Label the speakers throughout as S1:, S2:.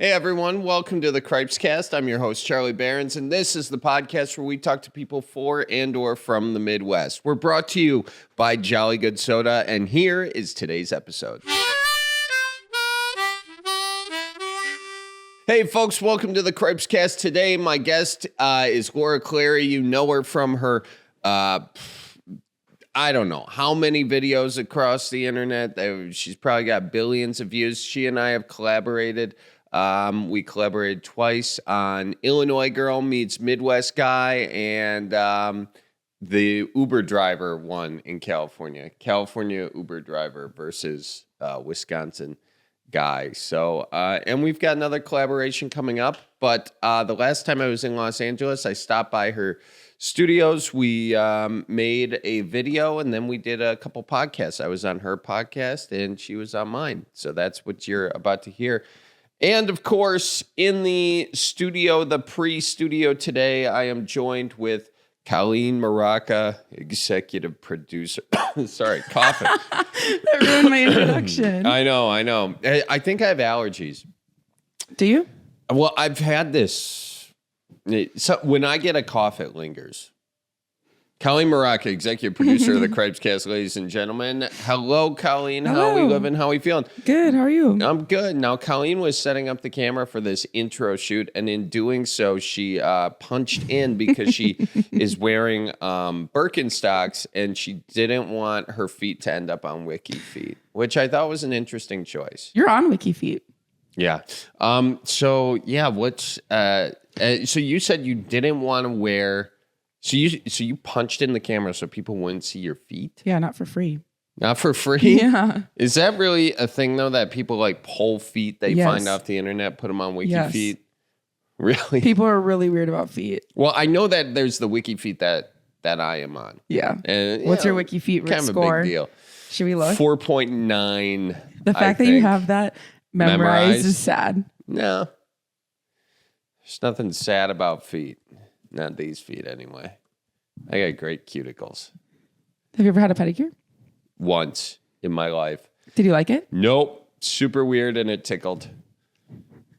S1: Hey everyone, welcome to the Cripescast. I'm your host, Charlie Behrens, and this is the podcast where we talk to people for and or from the Midwest. We're brought to you by Jolly Good Soda, and here is today's episode. Hey folks, welcome to the Cripescast. Today, my guest is Clary. You know her from her, I don't know how many videos across the internet. She's probably got billions of views. She and I have collaborated. We collaborated twice on Illinois Girl Meets Midwest Guy and the Uber driver one in California. California Uber driver versus Wisconsin guy. So, and we've got another collaboration coming up. But the last time I was in Los Angeles, I stopped by her studios. We made a video and then we did a couple podcasts. I was on her podcast and she was on mine. So that's what you're about to hear. And of course, in the studio, the pre-studio today, I am joined with Colleen Maraca, executive producer. Sorry, coughing.
S2: That ruined my introduction.
S1: I know. I think I have allergies.
S2: Do you?
S1: Well, I've had this. So when I get a cough, it lingers. Colleen Maraca, executive producer of the Cripescast, ladies and gentlemen. Hello, Colleen. Hello. How are we living? How are we feeling?
S2: Good. How are you?
S1: I'm good. Now, Colleen was setting up the camera for this intro shoot, and in doing so, she punched in because she is wearing Birkenstocks, and she didn't want her feet to end up on WikiFeet, which I thought was an interesting choice.
S2: You're on WikiFeet.
S1: Yeah. So you said you didn't want to wear. So you punched in the camera so people wouldn't see your feet?
S2: Yeah, not for free.
S1: Not for free?
S2: Yeah.
S1: Is that really a thing, though, that people like pull feet they find off the internet, put them on WikiFeet? Yes. Really?
S2: People are really weird about feet.
S1: Well, I know that there's the WikiFeet that I am on.
S2: Yeah.
S1: And,
S2: what's your WikiFeet
S1: kind
S2: score?
S1: Of a big deal.
S2: Should we look?
S1: 4.9.
S2: The fact that you have that memorized is sad.
S1: No. There's nothing sad about feet. Not these feet, anyway. I got great cuticles.
S2: Have you ever had a pedicure?
S1: Once in my life.
S2: Did you like it?
S1: Nope. Super weird, and it tickled.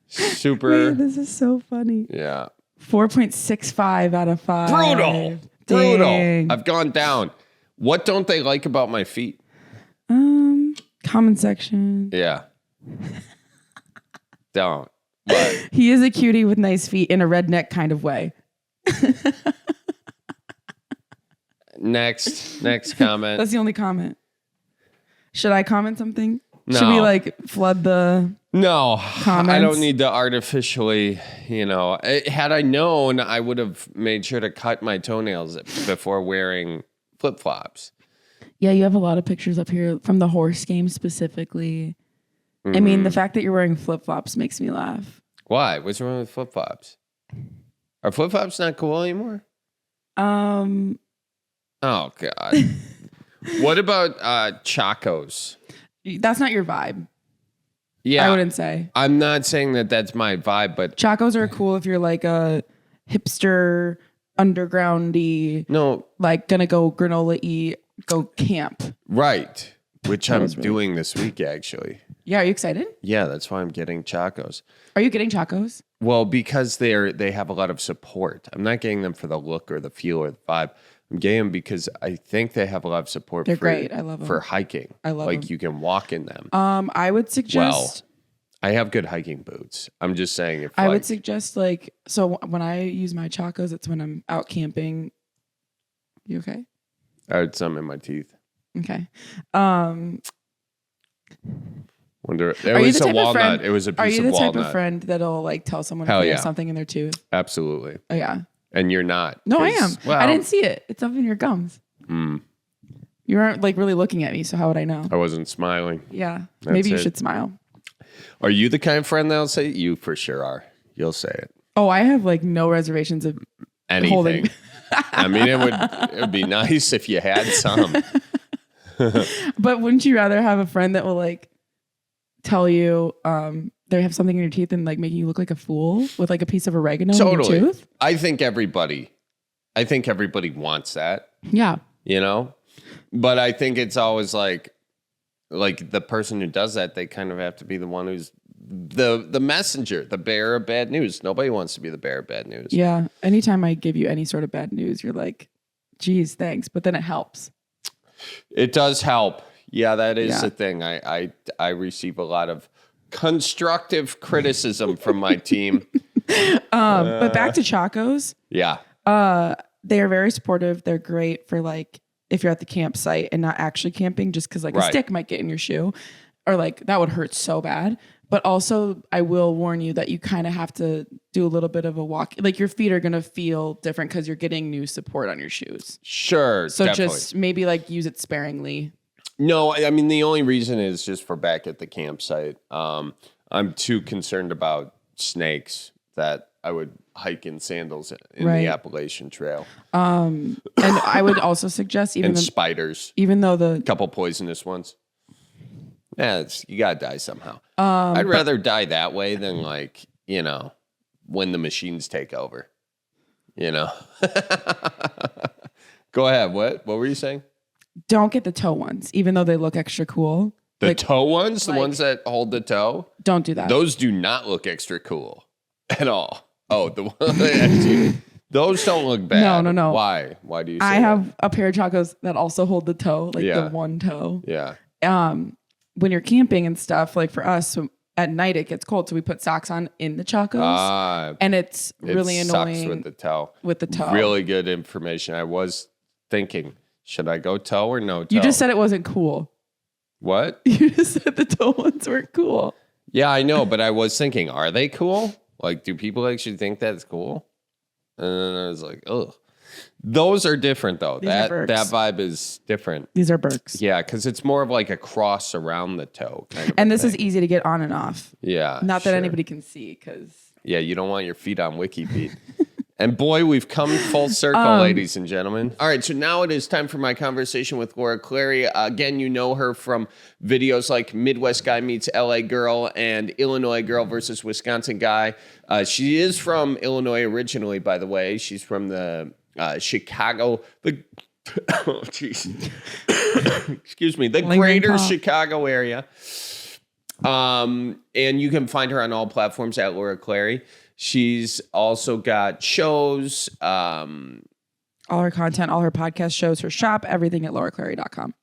S1: Super.
S2: Wait, this is so funny.
S1: Yeah.
S2: 4.65 out of 5.
S1: Brutal.
S2: Dang.
S1: Brutal. I've gone down. What don't they like about my feet?
S2: Comment section.
S1: Yeah. Don't. But
S2: he is a cutie with nice feet in a redneck kind of way.
S1: Next comment.
S2: That's the only comment. Should I comment something?
S1: No.
S2: Should we like flood the comments?
S1: I don't need to artificially, had I known, I would have made sure to cut my toenails before wearing flip-flops.
S2: Yeah, you have a lot of pictures up here from the horse game specifically. Mm-hmm. I mean, the fact that you're wearing flip-flops makes me laugh.
S1: Why? What's wrong with flip-flops? Are flip-flops not cool anymore? Oh, God. What about Chacos?
S2: That's not your vibe.
S1: Yeah.
S2: I wouldn't say.
S1: I'm not saying that that's my vibe, but...
S2: Chacos are cool if you're like a hipster, undergroundy...
S1: No.
S2: Like, gonna go granola-y, go camp.
S1: Right. Which I'm doing this week, actually.
S2: Yeah, are you excited?
S1: Yeah, that's why I'm getting Chacos.
S2: Are you getting Chacos?
S1: Well, because they have a lot of support. I'm not getting them for the look or the feel or the vibe. I'm getting them because I think they have a lot of support.
S2: They're great. I love them.
S1: For hiking.
S2: I love them.
S1: Like you can walk in them.
S2: I would suggest...
S1: Well, I have good hiking boots. I'm just saying if
S2: I would suggest so when I use my Chacos, it's when I'm out camping. You okay?
S1: I had some in my teeth.
S2: Okay.
S1: Wonder it was a walnut. It was a piece of walnut.
S2: Are you the type of friend that'll like tell someone if they have something in their tooth?
S1: Absolutely.
S2: Oh yeah.
S1: And you're not.
S2: No, I am. Well, I didn't see it. It's up in your gums. You aren't like really looking at me, so how would I know?
S1: I wasn't smiling.
S2: Yeah. Maybe you should smile.
S1: Are you the kind of friend that'll say it? You for sure are. You'll say it.
S2: Oh, I have like no reservations of
S1: anything.
S2: Holding.
S1: I mean, it would be nice if you had some.
S2: But wouldn't you rather have a friend that will like tell you they have something in your teeth and like making you look like a fool with like a piece of oregano in your tooth?
S1: I think everybody wants that.
S2: Yeah.
S1: But I think it's always like the person who does that, they kind of have to be the one who's the messenger, the bearer of bad news. Nobody wants to be the bearer of bad news.
S2: Yeah. Anytime I give you any sort of bad news, you're like, geez, thanks. But then it helps.
S1: It does help. Yeah, that is the thing. I receive a lot of constructive criticism from my team.
S2: But back to Chacos.
S1: Yeah.
S2: They are very supportive. They're great for like if you're at the campsite and not actually camping, just because like a stick might get in your shoe, or like that would hurt so bad. But also, I will warn you that you kind of have to do a little bit of a walk. Like your feet are gonna feel different because you're getting new support on your shoes.
S1: Sure.
S2: So just maybe like use it sparingly.
S1: No, I mean the only reason is just for back at the campsite. I'm too concerned about snakes that I would hike in sandals in the Appalachian Trail.
S2: And I would also suggest even
S1: spiders,
S2: even though the
S1: couple poisonous ones. Yeah, you gotta die somehow. I'd rather die that way than like when the machines take over. Go ahead. What were you saying?
S2: Don't get the toe ones, even though they look extra cool.
S1: The toe ones, the ones that hold the toe.
S2: Don't do that.
S1: Those do not look extra cool at all. Oh, the one those don't look bad.
S2: No.
S1: Why? Why do you say
S2: I have a pair of Chacos that also hold the toe, like the one toe.
S1: Yeah.
S2: When you're camping and stuff, like for us, at night it gets cold, so we put socks on in the Chacos, and it's really annoying
S1: with the toe.
S2: With the toe.
S1: Really good information. I was thinking, should I go toe or no toe?
S2: You just said it wasn't cool.
S1: What?
S2: You just said the toe ones weren't cool.
S1: Yeah, I know, but I was thinking, are they cool? Like, do people actually think that's cool? And then I was like, ugh. Those are different, though. That vibe is different.
S2: These are Birks.
S1: Yeah, because it's more of like a cross around the toe.
S2: And this is easy to get on and off.
S1: Yeah.
S2: Not that anybody can see, because...
S1: Yeah, you don't want your feet on WikiFeet. And boy, we've come full circle, ladies and gentlemen. All right, so now it is time for my conversation with Laura Clary. Again, you know her from videos like Midwest Guy Meets LA Girl and Illinois Girl versus Wisconsin Guy. She is from Illinois originally, by the way. She's from the Chicago, excuse me, the greater Chicago area. And you can find her on all platforms at Laura Clary. She's also got shows.
S2: All her content, all her podcast shows, her shop, everything at lauraclary.com.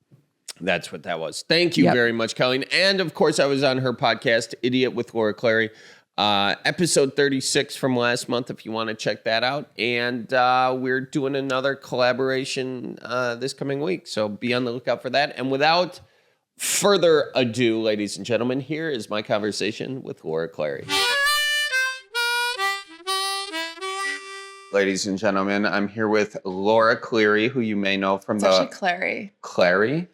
S1: That's what that was. Thank you very much, Colleen. And of course, I was on her podcast, Idiot with Laura Clary, episode 36 from last month, if you want to check that out. And we're doing another collaboration this coming week. So be on the lookout for that. And without further ado, ladies and gentlemen, here is my conversation with Laura Clary. Ladies and gentlemen, I'm here with Laura Clery, who you may know from
S3: actually Clary.
S1: Clary?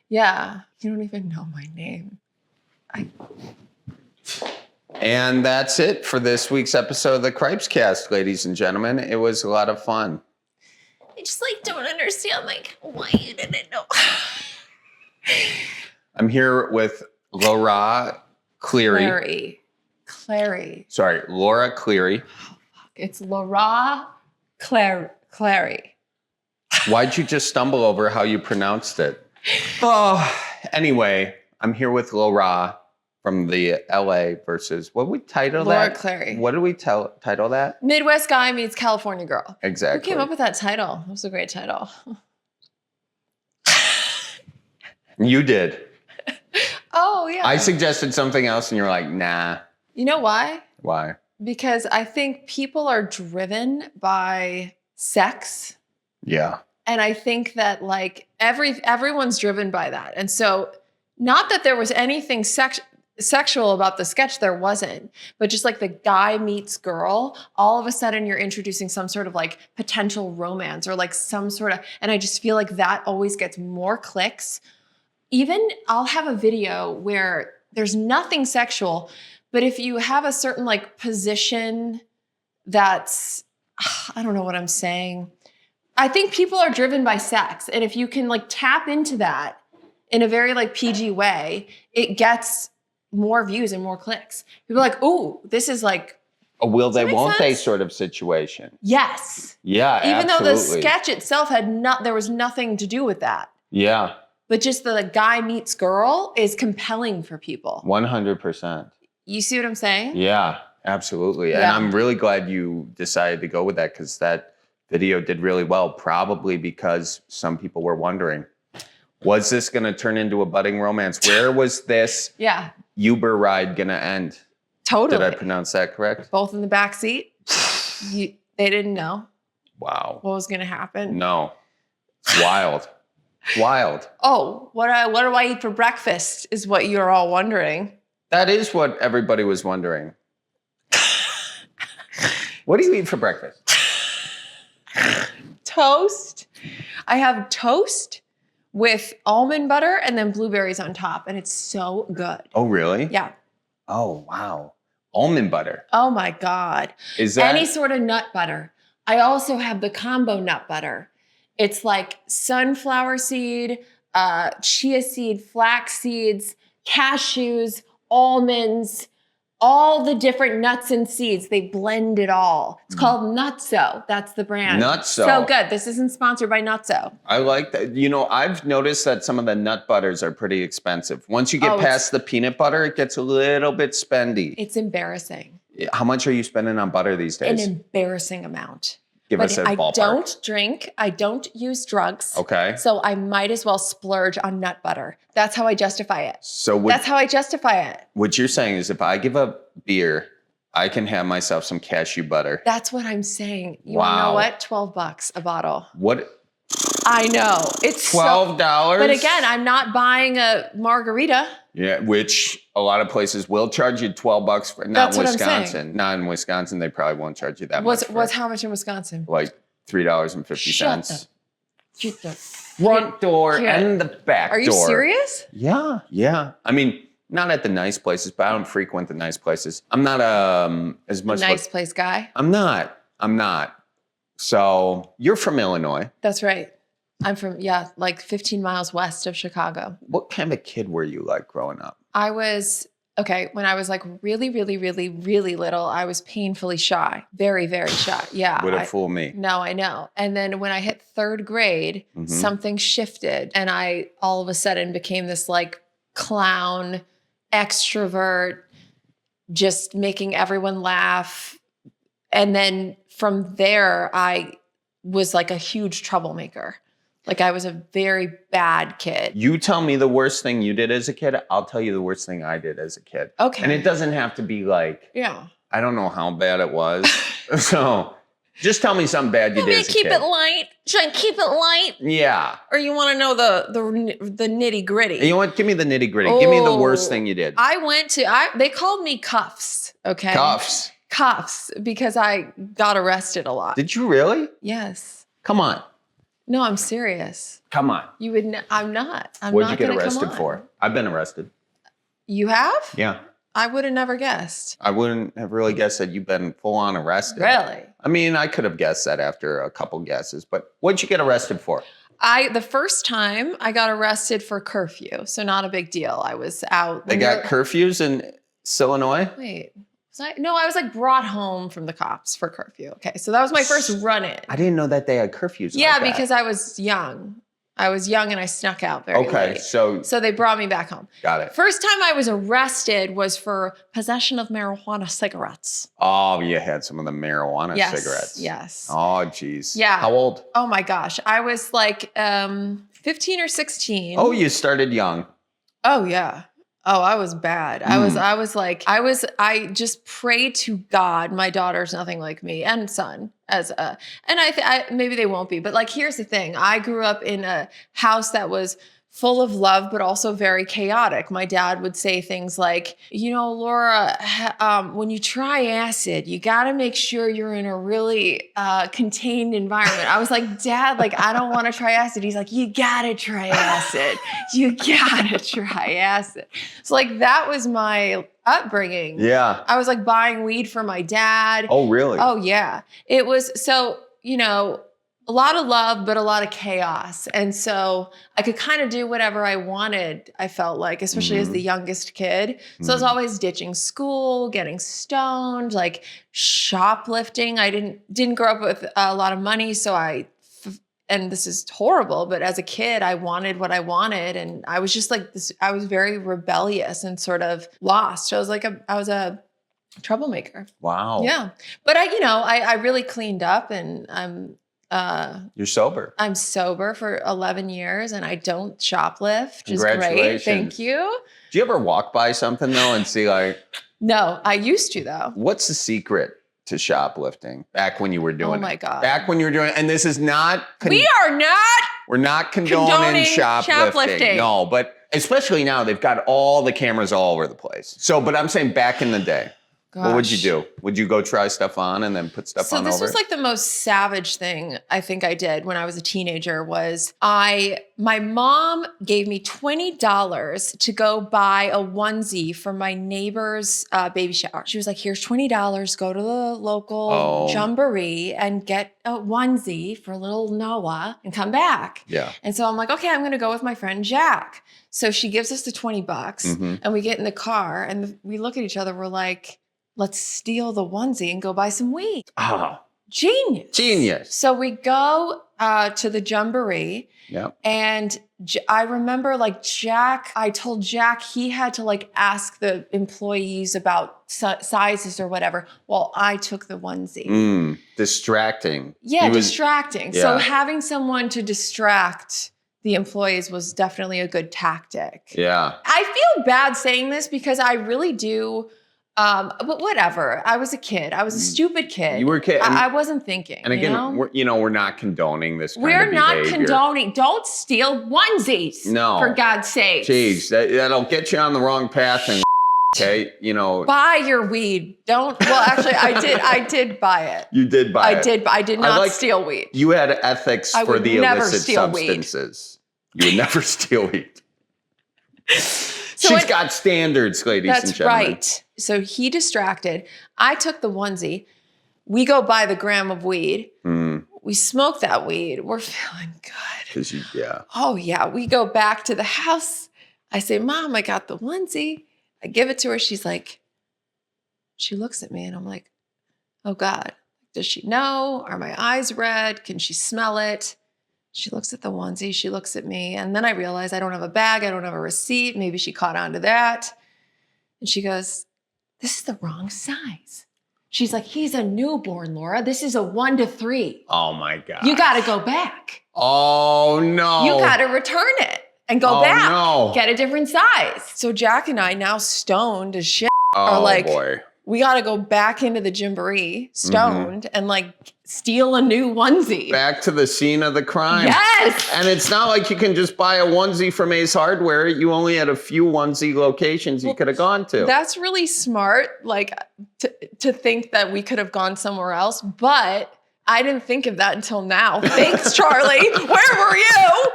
S3: Yeah. You don't even know my name.
S1: And that's it for this week's episode of the Cripescast, ladies and gentlemen. It was a lot of fun.
S3: I just don't understand why you didn't know.
S1: I'm here with Laura Clery.
S3: Clary.
S1: Sorry, Laura Clery.
S3: It's Laura Clary.
S1: Why'd you just stumble over how you pronounced it? Oh, anyway, I'm here with Laura from the LA versus, what did we title that?
S3: Laura Clary.
S1: What did we title that?
S3: Midwest Guy Meets California Girl.
S1: Exactly.
S3: Who came up with that title? That was a great title.
S1: You did.
S3: Oh, yeah.
S1: I suggested something else and you're like, nah.
S3: You know why?
S1: Why?
S3: Because I think people are driven by sex.
S1: Yeah.
S3: And I think that everyone's driven by that. And so not that there was anything sexual about the sketch, there wasn't, but just the guy meets girl, all of a sudden you're introducing some sort of potential romance or some sort of, and I just feel like that always gets more clicks. Even I'll have a video where there's nothing sexual, but if you have a certain position that's, I don't know what I'm saying. I think people are driven by sex. And if you can tap into that in a very PG way, it gets more views and more clicks. People are oh, this is a
S1: will they, won't they sort of situation.
S3: Yes.
S1: Yeah,
S3: even
S1: absolutely.
S3: though the sketch itself there was nothing to do with that.
S1: Yeah.
S3: But just the guy meets girl is compelling for people.
S1: 100%.
S3: You see what I'm saying?
S1: Yeah, absolutely. And I'm really glad you decided to go with that because that video did really well, probably because some people were wondering, was this going to turn into a budding romance? Where was this Uber ride going to end?
S3: Totally.
S1: Did I pronounce that correct?
S3: Both in the back seat. They didn't know.
S1: Wow.
S3: What was going to happen?
S1: No. It's wild. Wild.
S3: Oh, what do I eat for breakfast is what you're all wondering.
S1: That is what everybody was wondering. What do you eat for breakfast?
S3: Toast. I have toast with almond butter and then blueberries on top, and it's so good.
S1: Oh, really?
S3: Yeah.
S1: Oh, wow. Almond butter.
S3: Oh my God.
S1: Is that
S3: any sort of nut butter? I also have the combo nut butter. It's like sunflower seed, chia seed, flax seeds, cashews, almonds, all the different nuts and seeds. They blend it all. It's called Nutso. That's the brand.
S1: Nutso?
S3: So good. This isn't sponsored by Nutso.
S1: I like that. You know, I've noticed that some of the nut butters are pretty expensive. Once you get past the peanut butter, it gets a little bit spendy.
S3: It's embarrassing.
S1: How much are you spending on butter these days?
S3: An embarrassing amount.
S1: Give us a ballpark.
S3: I don't drink. I don't use drugs.
S1: Okay.
S3: So I might as well splurge on nut butter. That's how I justify it.
S1: So
S3: that's how I justify it.
S1: What you're saying is if I give up beer, I can have myself some cashew butter.
S3: That's what I'm saying. You want to know what? $12 a bottle.
S1: What?
S3: I know. It's
S1: $12?
S3: But again, I'm not buying a margarita.
S1: Yeah, which a lot of places will charge you $12 for. Not in Wisconsin. Not in Wisconsin, they probably won't charge you that much.
S3: What's how much in Wisconsin?
S1: Like $3.50.
S3: Shut the
S1: front door and the back door.
S3: Are you serious?
S1: Yeah, yeah. I mean, not at the nice places, but I don't frequent the nice places. I'm not as much
S3: a nice place guy.
S1: I'm not. So you're from Illinois.
S3: That's right. I'm from, like 15 miles west of Chicago.
S1: What kind of kid were you like growing up?
S3: I was, when I was like really, really, really, really little, I was painfully shy. Very, very shy. Yeah.
S1: Would have fooled me.
S3: No, I know. And then when I hit third grade, something shifted and I all of a sudden became this like clown, extrovert, just making everyone laugh. And then from there, I was like a huge troublemaker. Like I was a very bad kid. You
S1: tell me the worst thing you did as a kid. I'll tell you the worst thing I did as a kid.
S3: Okay.
S1: And it doesn't have to be like, I don't know how bad it was. So just tell me something bad you did as a kid.
S3: Keep it light. Should I keep it light?
S1: Yeah.
S3: Or you want to know the nitty gritty?
S1: You know what? Give me the nitty gritty. Give me the worst thing you did.
S3: They called me Cuffs. Okay. Cuffs because I got arrested a lot.
S1: Did you really?
S3: Yes.
S1: Come on.
S3: No, I'm serious.
S1: Come on.
S3: You would. I'm not.
S1: What'd you get arrested for? I've been arrested.
S3: You have?
S1: Yeah.
S3: I would have never guessed.
S1: I wouldn't have really guessed that you've been full on arrested.
S3: Really?
S1: I mean, I could have guessed that after a couple guesses, but what'd you get arrested for?
S3: The first time I got arrested for curfew, so not a big deal. I was out.
S1: They got curfews in Illinois?
S3: Wait. I was like brought home from the cops for curfew. Okay, so that was my first run-in.
S1: I didn't know that they had curfews.
S3: Yeah, because I was young. And I snuck out very late.
S1: Okay, so
S3: they brought me back home.
S1: Got it.
S3: First time I was arrested was for possession of marijuana cigarettes.
S1: Oh, you had some of the marijuana cigarettes.
S3: Yes.
S1: Oh, geez.
S3: Yeah.
S1: How old?
S3: Oh my gosh, I was like 15 or 16.
S1: Oh, you started young.
S3: Oh yeah. Oh, I was bad. I just pray to God my daughter's nothing like me and son maybe they won't be, but like, here's the thing. I grew up in a house that was full of love, but also very chaotic. My dad would say things like, Laura, when you try acid, you got to make sure you're in a really contained environment. I was like, Dad, like, I don't want to try acid. He's like, you got to try acid. You got to try acid. So like, that was my upbringing.
S1: Yeah.
S3: I was like buying weed for my dad.
S1: Oh, really?
S3: Oh, yeah. It was so, a lot of love, but a lot of chaos. And so I could kind of do whatever I wanted, I felt like, especially as the youngest kid. So I was always ditching school, getting stoned, like shoplifting. I didn't grow up with a lot of money. So I and this is horrible, but as a kid, I wanted what I wanted. And I was just like this, I was very rebellious and sort of lost. I was a troublemaker.
S1: Wow.
S3: Yeah. But I really cleaned up, and
S1: You're sober.
S3: I'm sober for 11 years and I don't shoplift, which is great.
S1: Congratulations.
S3: Thank you.
S1: Do you ever walk by something though and see like,
S3: No, I used to though.
S1: what's the secret to shoplifting back when you were doing it?
S3: Oh my God.
S1: Back when you were doing it. And this is not, we're not condoning shoplifting. No, but especially now they've got all the cameras all over the place. So, but I'm saying back in the day, what would you do? Would you go try stuff on and then put stuff on over? So this
S3: was like the most savage thing I think I did when I was a teenager was my mom gave me $20 to go buy a onesie for my neighbor's baby shower. She was like, here's $20, go to the local Jamboree and get a onesie for little Noah and come back.
S1: Yeah.
S3: And so I'm like, okay, I'm going to go with my friend Jack. So she gives us the $20 and we get in the car and we look at each other. We're like, let's steal the onesie and go buy some weed.
S1: Ah,
S3: Genius. So we go to the Jamboree.
S1: Yep.
S3: And I remember like I told Jack he had to like ask the employees about sizes or whatever while I took the onesie.
S1: Distracting.
S3: Yeah, distracting. Yeah. So having someone to distract the employees was definitely a good tactic.
S1: Yeah.
S3: I feel bad saying this because I really do. But whatever. I was a kid. I was a stupid kid.
S1: You were a kid.
S3: I wasn't thinking.
S1: And again, we're not condoning this kind of
S3: behavior. We're not condoning. Don't steal onesies.
S1: No.
S3: For God's sake.
S1: Jeez, that'll get you on the wrong path and okay,
S3: buy your weed. Actually, I did buy it.
S1: You did buy it.
S3: I did not steal weed.
S1: You had ethics for the illicit substances. Weed. You would never steal weed. She's got standards, ladies and gentlemen. That's
S3: right. So he distracted. I took the onesie. We go buy the gram of weed. We smoke that weed. We're feeling good. Oh, yeah. We go back to the house. I say, Mom, I got the onesie. I give it to her. She's like, she looks at me and I'm like, oh, God. Does she know? Are my eyes red? Can she smell it? She looks at the onesie, she looks at me, and then I realize I don't have a bag, I don't have a receipt. Maybe she caught on to that. And she goes, this is the wrong size. She's like, he's a newborn, Laura. This is a 1 to 3.
S1: Oh my God.
S3: You got to go back.
S1: Oh no.
S3: You got to return it and go back. Get a different size. So Jack and I, now stoned as shit, are like,
S1: boy.
S3: We got to go back into the Jamboree, stoned, and like steal a new onesie.
S1: Back to the scene of the crime.
S3: Yes.
S1: And it's not like you can just buy a onesie from Ace Hardware. You only had a few onesie locations you could have gone to.
S3: That's really smart, like to think that we could have gone somewhere else, but I didn't think of that until now. Thanks, Charlie. Where were you?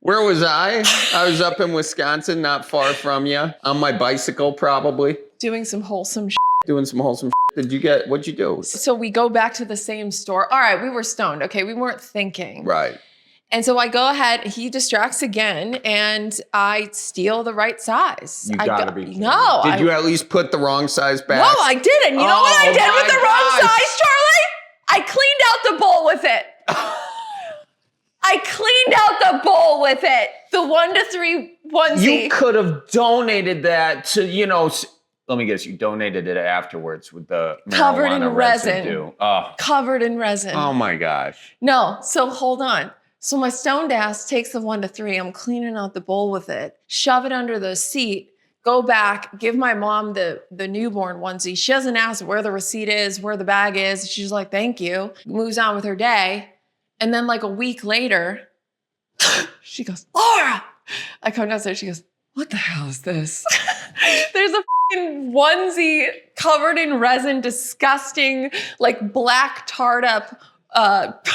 S1: Where was I? I was up in Wisconsin, not far from you, on my bicycle probably.
S3: Doing some wholesome shit.
S1: What'd you do?
S3: So we go back to the same store. All right, we were stoned. Okay, we weren't thinking.
S1: Right.
S3: And so I go ahead, he distracts again, and I steal the right size.
S1: You gotta be kidding.
S3: No.
S1: Did you at least put the wrong size back?
S3: No, I didn't. You know what I did with the wrong size, Charlie? I cleaned out the bowl with it. I cleaned out the bowl with it. The 1 to 3 onesie.
S1: You could have donated that to, let me guess, you donated it afterwards with the
S3: covered in resin.
S1: Residue. Oh.
S3: Covered in resin.
S1: Oh my gosh.
S3: No, so hold on. So my stoned ass takes the 1 to 3. I'm cleaning out the bowl with it. Shove it under the seat. Go back. Give my mom the newborn onesie. She doesn't ask where the receipt is, where the bag is. She's like, thank you. Moves on with her day. And then like a week later, she goes, Laura. I come downstairs. She goes, what the hell is this? There's a onesie covered in resin, disgusting, like black tarred up.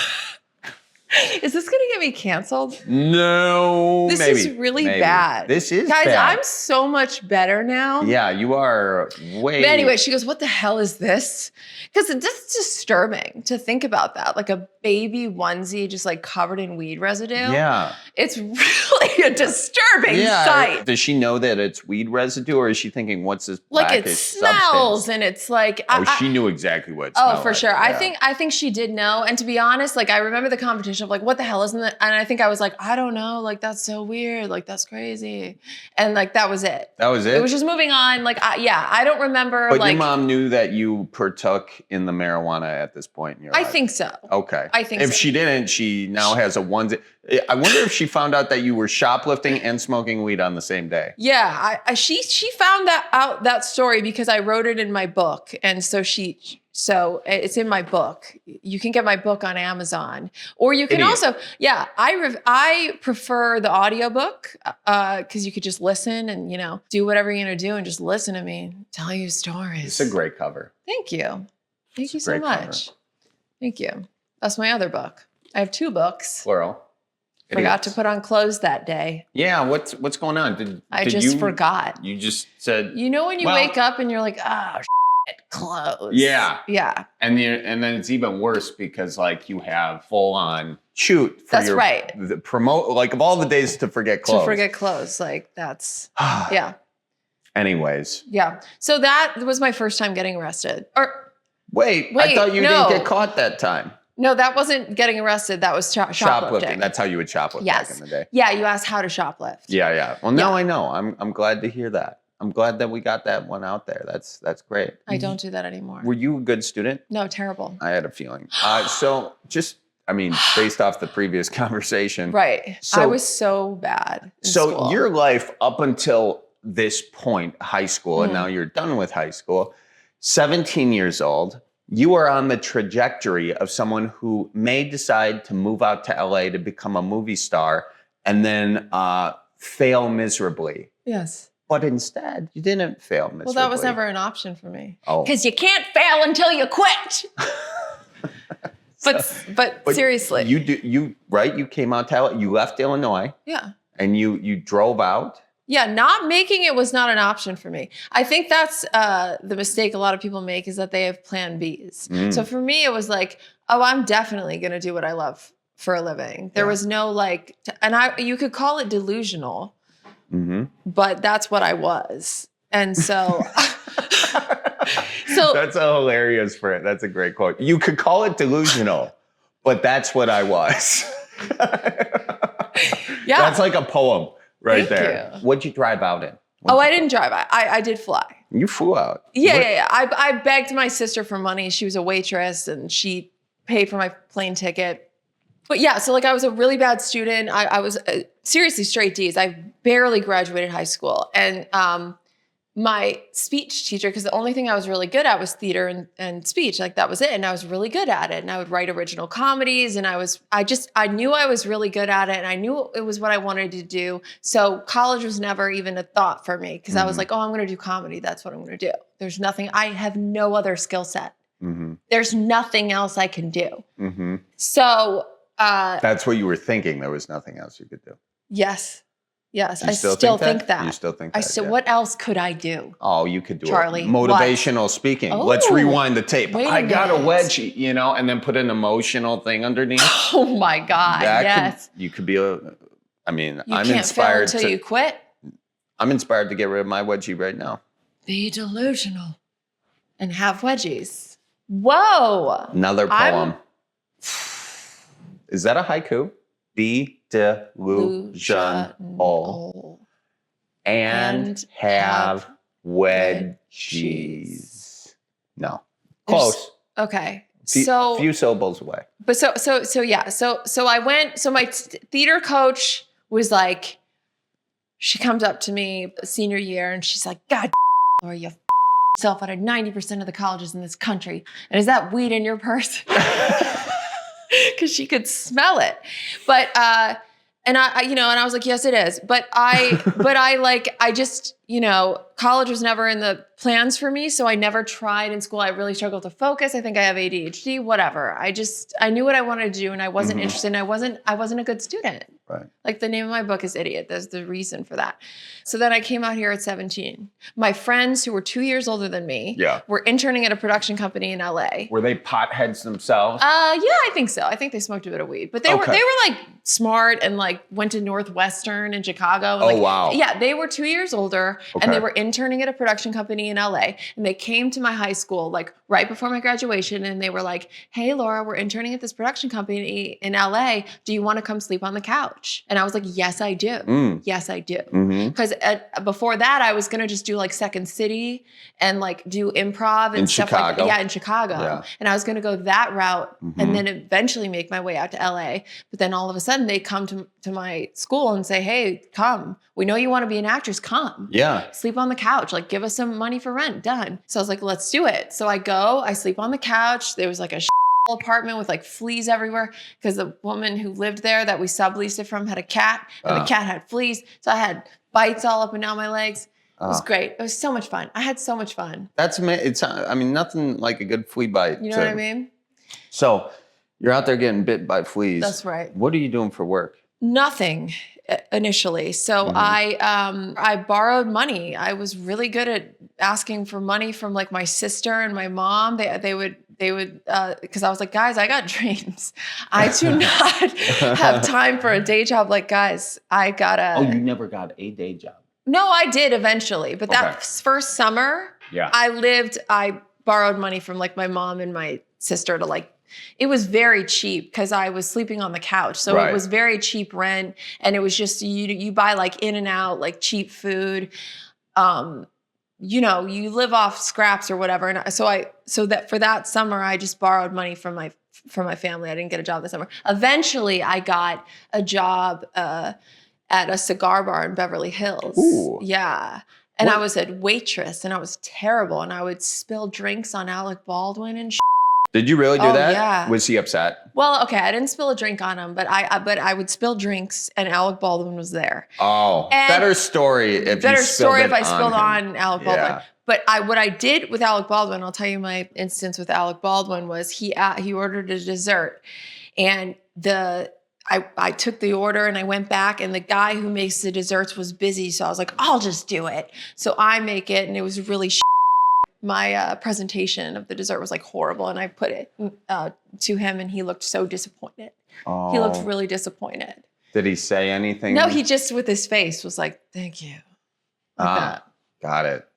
S3: Is this gonna get me canceled?
S1: No,
S3: this is really bad.
S1: This is
S3: guys.
S1: bad.
S3: I'm so much better now.
S1: Yeah, you are way.
S3: But anyway, she goes, "What the hell is this?" Because it's just disturbing to think about that, like a baby onesie just like covered in weed residue.
S1: Yeah,
S3: it's really a disturbing sight.
S1: Does she know that it's weed residue, or is she thinking, "What's this?"
S3: Like it smells, and it's like.
S1: She knew exactly what. It smelled
S3: for
S1: like.
S3: sure.
S1: Yeah.
S3: I think she did know. And to be honest, like I remember the competition. of like, what the hell isn't that? And I think I was like, I don't know. Like, that's so weird. Like, that's crazy. And like, that was it.
S1: That was it?
S3: It was just moving on. Like, I don't remember.
S1: But
S3: like,
S1: your mom knew that you partook in the marijuana at this point in your life?
S3: I think so.
S1: Okay.
S3: I think
S1: if
S3: so.
S1: she didn't, she now has a onesie. I wonder if she found out that you were shoplifting and smoking weed on the same day.
S3: Yeah, she found that story because I wrote it in my book, and so it's in my book. You can get my book on Amazon, or you can also I prefer the audiobook because you could just listen and do whatever you're gonna do and just listen to me tell you stories.
S1: It's a great cover.
S3: Thank you so much. Cover. Thank you. That's my other book. I have 2 books.
S1: Plural.
S3: Forgot to put on clothes that day.
S1: Yeah, what's going on?
S3: I just forgot.
S1: You just said.
S3: When you wake up and you're like, oh, shit, clothes.
S1: Yeah.
S3: Yeah.
S1: And then it's even worse because like you have full on shoot. For
S3: that's right.
S1: Promote like of all the days to forget clothes.
S3: To forget clothes, like that's yeah.
S1: Anyways.
S3: Yeah. So that was my first time getting arrested.
S1: Wait, I thought you didn't get caught that time.
S3: No, that wasn't getting arrested. That was shoplifting.
S1: That's how you would shoplift back in the day.
S3: Yeah, you asked how to shoplift.
S1: Yeah. Well, now I know. I'm glad to hear that. I'm glad that we got that one out there. That's great.
S3: I don't do that anymore.
S1: Were you a good student?
S3: No, terrible.
S1: I had a feeling. So just, based off the previous conversation.
S3: Right. So, I was so bad in school.
S1: Your life up until this point, high school, and now you're done with high school, 17 years old, you are on the trajectory of someone who may decide to move out to LA to become a movie star and then fail miserably.
S3: Yes.
S1: But instead, you didn't fail miserably.
S3: Well, that was never an option for me.
S1: Oh.
S3: Because you can't fail until you quit. but seriously.
S1: You came out to LA, you left Illinois.
S3: Yeah.
S1: And you drove out.
S3: Yeah, not making it was not an option for me. I think that's the mistake a lot of people make is that they have plan Bs. So for me, it was like, oh, I'm definitely going to do what I love for a living. There was no you could call it delusional, but that's what I was. And so,
S1: that's a hilarious phrase. That's a great quote. You could call it delusional, but that's what I was. Yeah. That's like a poem. Right. Thank there. You. What'd you drive out in?
S3: I didn't drive. I did fly.
S1: You flew out?
S3: Yeah. I begged my sister for money. She was a waitress and she paid for my plane ticket. But yeah, so I was a really bad student. I was seriously straight D's. I barely graduated high school. And my speech teacher, because the only thing I was really good at was theater and speech. That was it. And I was really good at it. And I would write original comedies. And I knew I was really good at it. And I knew it was what I wanted to do. So college was never even a thought for me because I was like, oh, I'm going to do comedy. That's what I'm going to do. There's nothing, I have no other skill set. There's nothing else I can do. So
S1: that's what you were thinking. There was nothing else you could do.
S3: Yes. Yes,
S1: I still think that. You still think that?
S3: I said, what else could I do?
S1: Oh, you could do
S3: Charlie,
S1: motivational speaking.
S3: Oh,
S1: let's rewind the tape.
S3: I
S1: got a wedgie, and then put an emotional thing underneath.
S3: Oh my God! Yes,
S1: you could be I'm
S3: can't
S1: inspired
S3: fail until you quit.
S1: I'm inspired to get rid of my wedgie right now.
S3: Be delusional and have wedgies. Whoa!
S1: Another poem. Is that a haiku? Be delusional and have wedgies. No, close.
S3: Okay,
S1: few syllables away.
S3: But so I went. So my theater coach was like, she comes up to me senior year and she's like, God, or you yourself out of 90% of the colleges in this country, and is that weed in your purse? Because she could smell it, but and I was like, yes, it is. But I just college was never in the plans for me, so I never tried in school. I really struggled to focus. I think I have ADHD. Whatever. I knew what I wanted to do, and I wasn't interested. And I wasn't a good student.
S1: Right.
S3: Like the name of my book is Idiot. There's the reason for that. So then I came out here at 17. My friends who were 2 years older than me were interning at a production company in LA.
S1: Were they potheads themselves?
S3: Yeah, I think so. I think they smoked a bit of weed, but they were like smart and like went to Northwestern in Chicago. And,
S1: wow.
S3: Yeah, they were 2 years older and they were interning at a production company in LA. And they came to my high school like right before my graduation and they were like, "Hey, Laura, we're interning at this production company in LA. Do you want to come sleep on the couch?" And I was like, "Yes, I do. Yes, I do." Because before that, I was gonna just do like Second City and like do improv and stuff like that. Yeah, in Chicago. Yeah. And I was gonna go that route and then eventually make my way out to LA. But then all of a sudden they come to my school and say, "Hey, come. We know you want to be an actress. Come.
S1: Yeah.
S3: Sleep on the couch. Like give us some money for rent. Done." So I was like, "Let's do it." So I go, I sleep on the couch. There was like a apartment with like fleas everywhere because the woman who lived there that we subleased it from had a cat and the cat had fleas. So I had bites all up and down my legs. It was great. It was so much fun. I had so much fun.
S1: That's it's. I mean, nothing like a good flea bite.
S3: You know what I mean?
S1: So you're out there getting bit by fleas.
S3: That's right.
S1: What are you doing for work?
S3: Nothing initially. So I borrowed money. I was really good at asking for money from like my sister and my mom. They would because I was like, "Guys, I got dreams. I do not have time for a day job. Like, guys, I gotta."
S1: Oh, you never got a day job?
S3: No, I did eventually. But that first summer, I borrowed money from like my mom and my sister to like, it was very cheap because I was sleeping on the couch. So it was very cheap rent. And it was just, you buy like in and out, like cheap food. You know, you live off scraps or whatever. And so that for that summer, I just borrowed money from my family. I didn't get a job that summer. Eventually I got a job, at a cigar bar in Beverly Hills.
S1: Ooh.
S3: Yeah. And I was a waitress and I was terrible. And I would spill drinks on Alec Baldwin and
S1: Did you really do that?
S3: Yeah.
S1: Was he upset?
S3: Well, okay, I didn't spill a drink on him, but I would spill drinks and Alec Baldwin was there.
S1: Oh, and better story if I spilled on Alec Baldwin.
S3: Yeah. But what I did with Alec Baldwin, I'll tell you my instance with Alec Baldwin was he ordered a dessert and I took the order and I went back and the guy who makes the desserts was busy. So I was like, "I'll just do it." So I make it and it was really my presentation of the dessert was like horrible. And I put it to him and he looked so disappointed. Oh. He looked really disappointed.
S1: Did he say anything?
S3: No, he just with his face was like, "Thank you." Like that.
S1: Got it.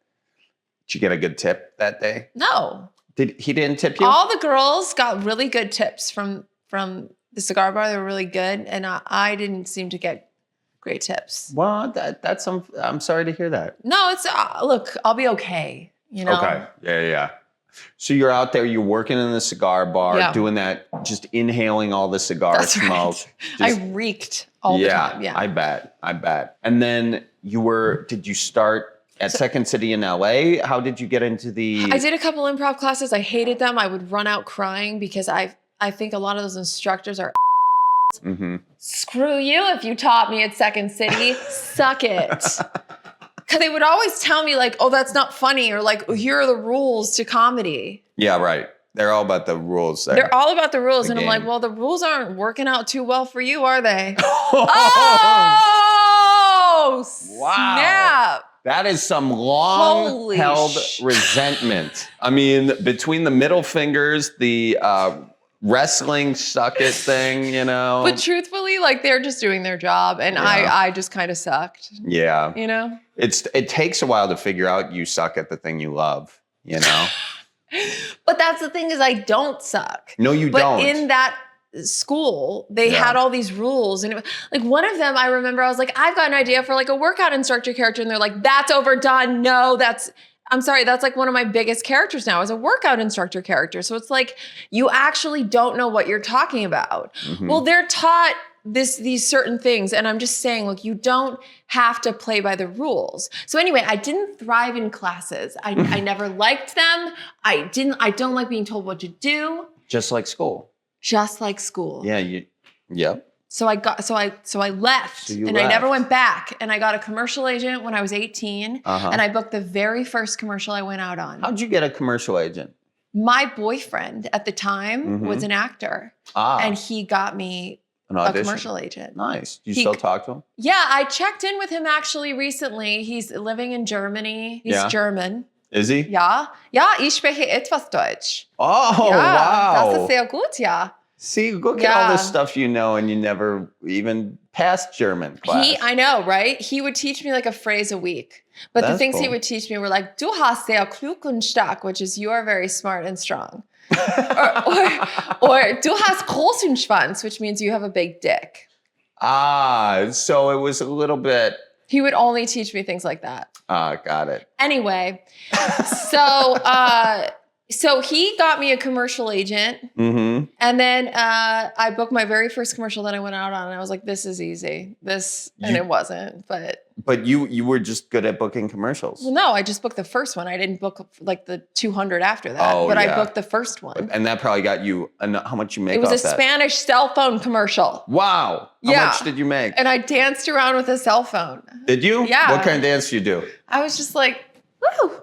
S1: Did you get a good tip that day?
S3: No.
S1: He didn't tip you?
S3: All the girls got really good tips from the cigar bar. They were really good. And I didn't seem to get great tips.
S1: Well, I'm sorry to hear that.
S3: No, it's, look, I'll be okay. You know?
S1: Okay. Yeah. So you're out there, you're working in the cigar bar, doing that, just inhaling all the cigar smoke.
S3: Right. I reeked all the time. Yeah.
S1: I bet. And then did you start at Second City in LA? How did you get into
S3: I did a couple improv classes. I hated them. I would run out crying because I think a lot of those instructors are Screw you if you taught me at Second City. Suck it. Because they would always tell me like, "Oh, that's not funny," or like, "Here are the rules to comedy." Yeah,
S1: right. They're all about the rules.
S3: They're all about the rules. And I'm like, well, the rules aren't working out too well for you, are they? Oh,
S1: wow.
S3: Snap.
S1: That is some long-held resentment. I mean, between the middle fingers, the wrestling suck it thing, you know?
S3: But truthfully, like they're just doing their job and I just kind of sucked.
S1: Yeah.
S3: You know?
S1: It takes a while to figure out you suck at the thing you love, you know?
S3: But that's the thing is I don't suck.
S1: No, you don't.
S3: But in that school, they had all these rules. And like one of them, I remember I was like, "I've got an idea for like a workout instructor character." And they're like, "That's overdone. No, I'm sorry, that's like one of my biggest characters now is a workout instructor character." So it's like, you actually don't know what you're talking about. Mm-hmm. Well, they're taught these certain things. And I'm just saying, like, you don't have to play by the rules. So anyway, I didn't thrive in classes. I never liked them. I don't like being told what to do.
S1: Just like school.
S3: Just like school.
S1: Yeah, yep.
S3: So I left and I never went back. And I got a commercial agent when I was 18 and I booked the very first commercial I went out on.
S1: How'd you get a commercial agent?
S3: My boyfriend at the time was an actor and he got me
S1: An
S3: a
S1: audition?
S3: commercial agent.
S1: Nice. Do you still talk to him?
S3: Yeah, I checked in with him actually recently. He's living in Germany. He's German.
S1: Is he?
S3: Ja. Ja, ich spreche etwas Deutsch.
S1: Oh,
S3: Ja,
S1: wow.
S3: das ist sehr gut, ja.
S1: See, look at all this stuff you know and you never even passed German class.
S3: I know, right? He would teach me like a phrase a week. But the things he would teach me were like, du hast sehr klug und stark, which is you are very smart and strong. or du hast großen Schwanz, which means you have a big dick.
S1: So it was a little bit.
S3: He would only teach me things like that.
S1: Got it.
S3: Anyway, so he got me a commercial agent.
S1: Mm-hmm.
S3: And then I booked my very first commercial that I went out on. And I was like, this is easy. And it wasn't, But
S1: you were just good at booking commercials.
S3: Well, no, I just booked the first one. I didn't book like the 200 after that. I booked the first one.
S1: And that probably got you, how much you make off that?
S3: It was a Spanish cell phone commercial.
S1: Wow. How much did you make?
S3: And I danced around with a cell phone.
S1: Did you?
S3: Yeah.
S1: What kind of dance did you do?
S3: I was just like, woo,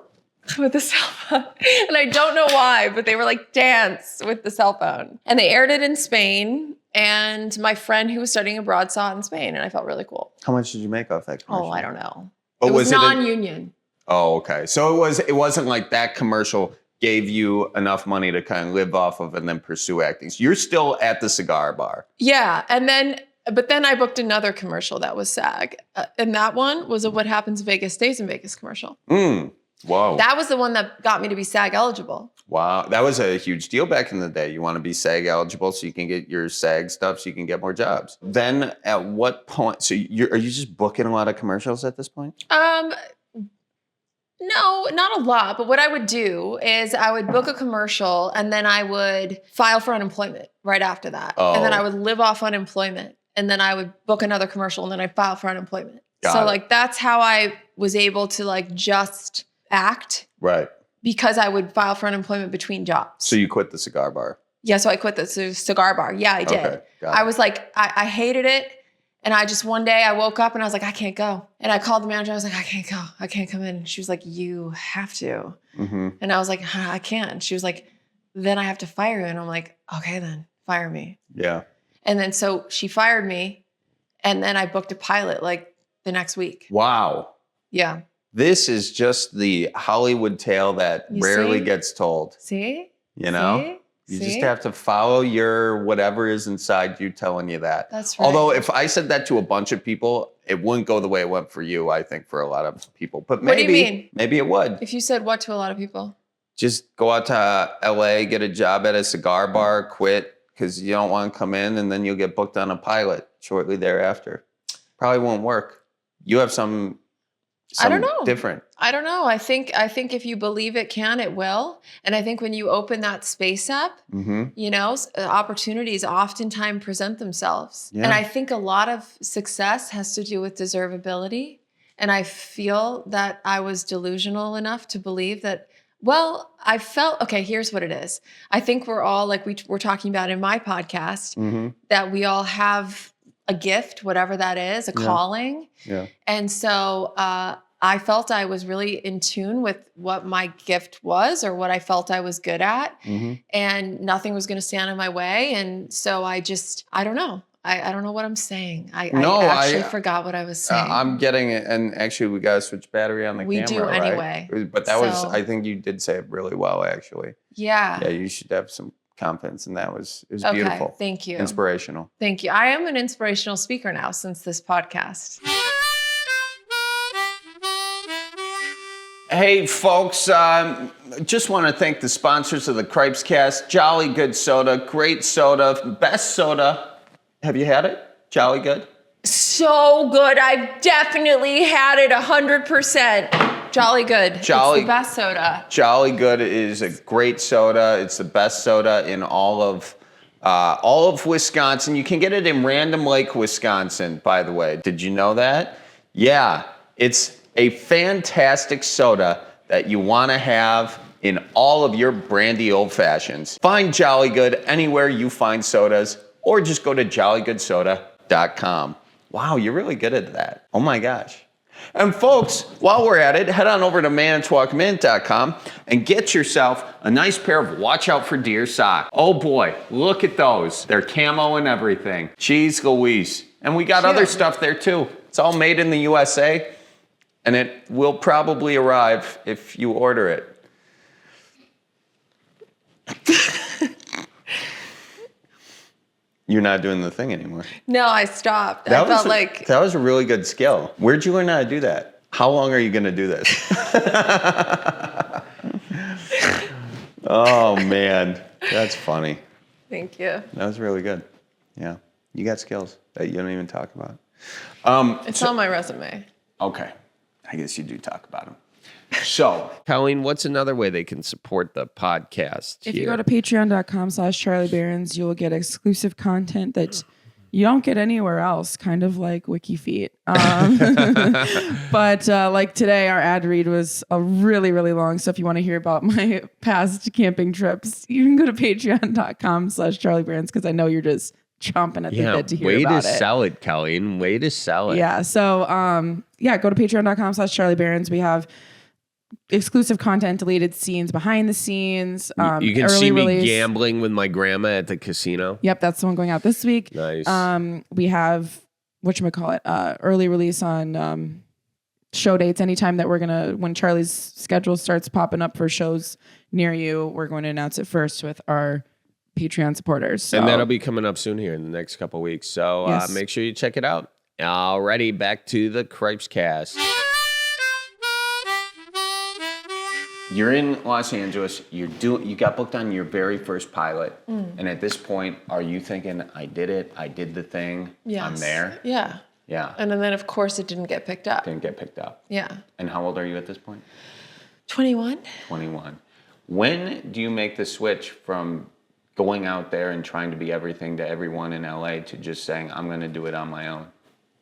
S3: with the cell phone. And I don't know why, but they were like, dance with the cell phone. And they aired it in Spain. And my friend who was studying abroad saw it in Spain. And I felt really cool.
S1: How much did you make off that commercial?
S3: Oh, I don't know.
S1: But
S3: it was non-union.
S1: Oh, okay. So it wasn't like that commercial gave you enough money to kind of live off of and then pursue acting. So you're still at the cigar bar.
S3: Yeah. But then I booked another commercial that was SAG. And that one was a What Happens Vegas Stays in Vegas commercial.
S1: Whoa.
S3: That was the one that got me to be SAG eligible.
S1: Wow. That was a huge deal back in the day. You want to be SAG eligible so you can get your SAG stuff so you can get more jobs. Then at what point, so are you just booking a lot of commercials at this point?
S3: No, not a lot. But what I would do is I would book a commercial and then I would file for unemployment right after that.
S1: Oh.
S3: And then I would live off unemployment. And then I would book another commercial and then I'd file for unemployment.
S1: Got it.
S3: That's how I was able to like just act.
S1: Right.
S3: Because I would file for unemployment between jobs.
S1: So you quit the cigar bar?
S3: Yeah, so I quit the cigar bar. Yeah, I did.
S1: Okay,
S3: I was like, I hated it. And I just, one day I woke up and I was like, I can't go. And I called the manager. I was like, I can't go. I can't come in. And she was like, you have to.
S1: Mm-hmm.
S3: And I was like, I can't. And she was like, then I have to fire you. And I'm like, okay, then fire me.
S1: Yeah.
S3: And then so she fired me. And then I booked a pilot like the next week.
S1: Wow.
S3: Yeah.
S1: This is just the Hollywood tale that rarely gets told.
S3: See?
S1: You know? You just have to follow your whatever is inside you telling you that.
S3: That's right.
S1: Although if I said that to a bunch of people, it wouldn't go the way it went for you, I think, for a lot of people. But maybe,
S3: what do you mean?
S1: Maybe it would.
S3: If you said what to a lot of people?
S1: Just go out to LA, get a job at a cigar bar, quit, because you don't want to come in, and then you'll get booked on a pilot shortly thereafter. Probably won't work. You have some
S3: I don't know.
S1: Different.
S3: I don't know. I think if you believe it can, it will. And I think when you open that space up, you know, opportunities oftentimes present themselves. Yeah. And I think a lot of success has to do with deservability. And I feel that I was delusional enough to believe that, well, I felt, okay, here's what it is. I think we're all, like we're talking about in my podcast, that we all have a gift, whatever that is, a calling.
S1: Yeah.
S3: And so I felt I was really in tune with what my gift was or what I felt I was good at. And nothing was going to stand in my way. And so I don't know. I don't know what I'm saying. I actually forgot what I was saying.
S1: I'm getting it. And actually, we got to switch battery on the camera.
S3: We do anyway.
S1: Right? But that was, I think you did say it really well, actually.
S3: Yeah.
S1: Yeah, you should have some confidence. And it was beautiful.
S3: Thank you.
S1: Inspirational.
S3: Thank you. I am an inspirational speaker now since this podcast.
S1: Hey, folks, just want to thank the sponsors of the Cripescast. Jolly Good Soda, great soda, best soda. Have you had it? Jolly Good?
S3: So good. I've definitely had it 100%. Jolly Good. It's the best soda.
S1: Jolly Good is a great soda. It's the best soda in all of Wisconsin. You can get it in Random Lake, Wisconsin, by the way. Did you know that? Yeah, it's a fantastic soda that you want to have in all of your brandy old fashions. Find Jolly Good anywhere you find sodas, or just go to jollygoodsoda.com. Wow, you're really good at that. Oh my gosh. And folks, while we're at it, head on over to manitowalkmint.com and get yourself a nice pair of Watch Out for Deer socks. Oh boy, look at those. They're camo and everything. Jeez Louise. And we got other stuff there too. It's all made in the USA, and it will probably arrive if you order it. You're not doing the thing anymore.
S3: No, I stopped. I felt like
S1: that was a really good skill. Where'd you learn how to do that? How long are you going to do this? Oh man, that's funny.
S3: Thank you.
S1: That was really good. Yeah, you got skills that you don't even talk about.
S3: It's on my resume.
S1: Okay, I guess you do talk about them. So, Colleen, what's another way they can support the podcast?
S2: If you go to patreon.com/CharlieBarons, you will get exclusive content that you don't get anywhere else, kind of like WikiFeet. But like today, our ad read was really, really long. So if you want to hear about my past camping trips, you can go to patreon.com/CharlieBarons because I know you're just chomping at the bit to hear about it.
S1: Way to sell it, Colleen. Way to sell it.
S2: Yeah. So, go to patreon.com/CharlieBarons. We have exclusive content, deleted scenes, behind the scenes.
S1: You can see me gambling with my grandma at the casino.
S2: Yep, that's the one going out this week.
S1: Nice.
S2: We have early release on show dates. Anytime that when Charlie's schedule starts popping up for shows near you, we're going to announce it first with our Patreon supporters. So.
S1: And that'll be coming up soon here in the next couple of weeks. So
S2: yes.
S1: Make sure you check it out. Alrighty, back to the Cripescast. You're in Los Angeles. You got booked on your very first pilot, and at this point, are you thinking, "I did it. I did the thing.
S3: Yes.
S1: I'm there."
S3: Yeah.
S1: Yeah.
S3: And then, of course, it didn't get picked up.
S1: Didn't get picked up.
S3: Yeah.
S1: And how old are you at this point?
S3: 21.
S1: 21. When do you make the switch from going out there and trying to be everything to everyone in LA to just saying, "I'm going to do it on my own"?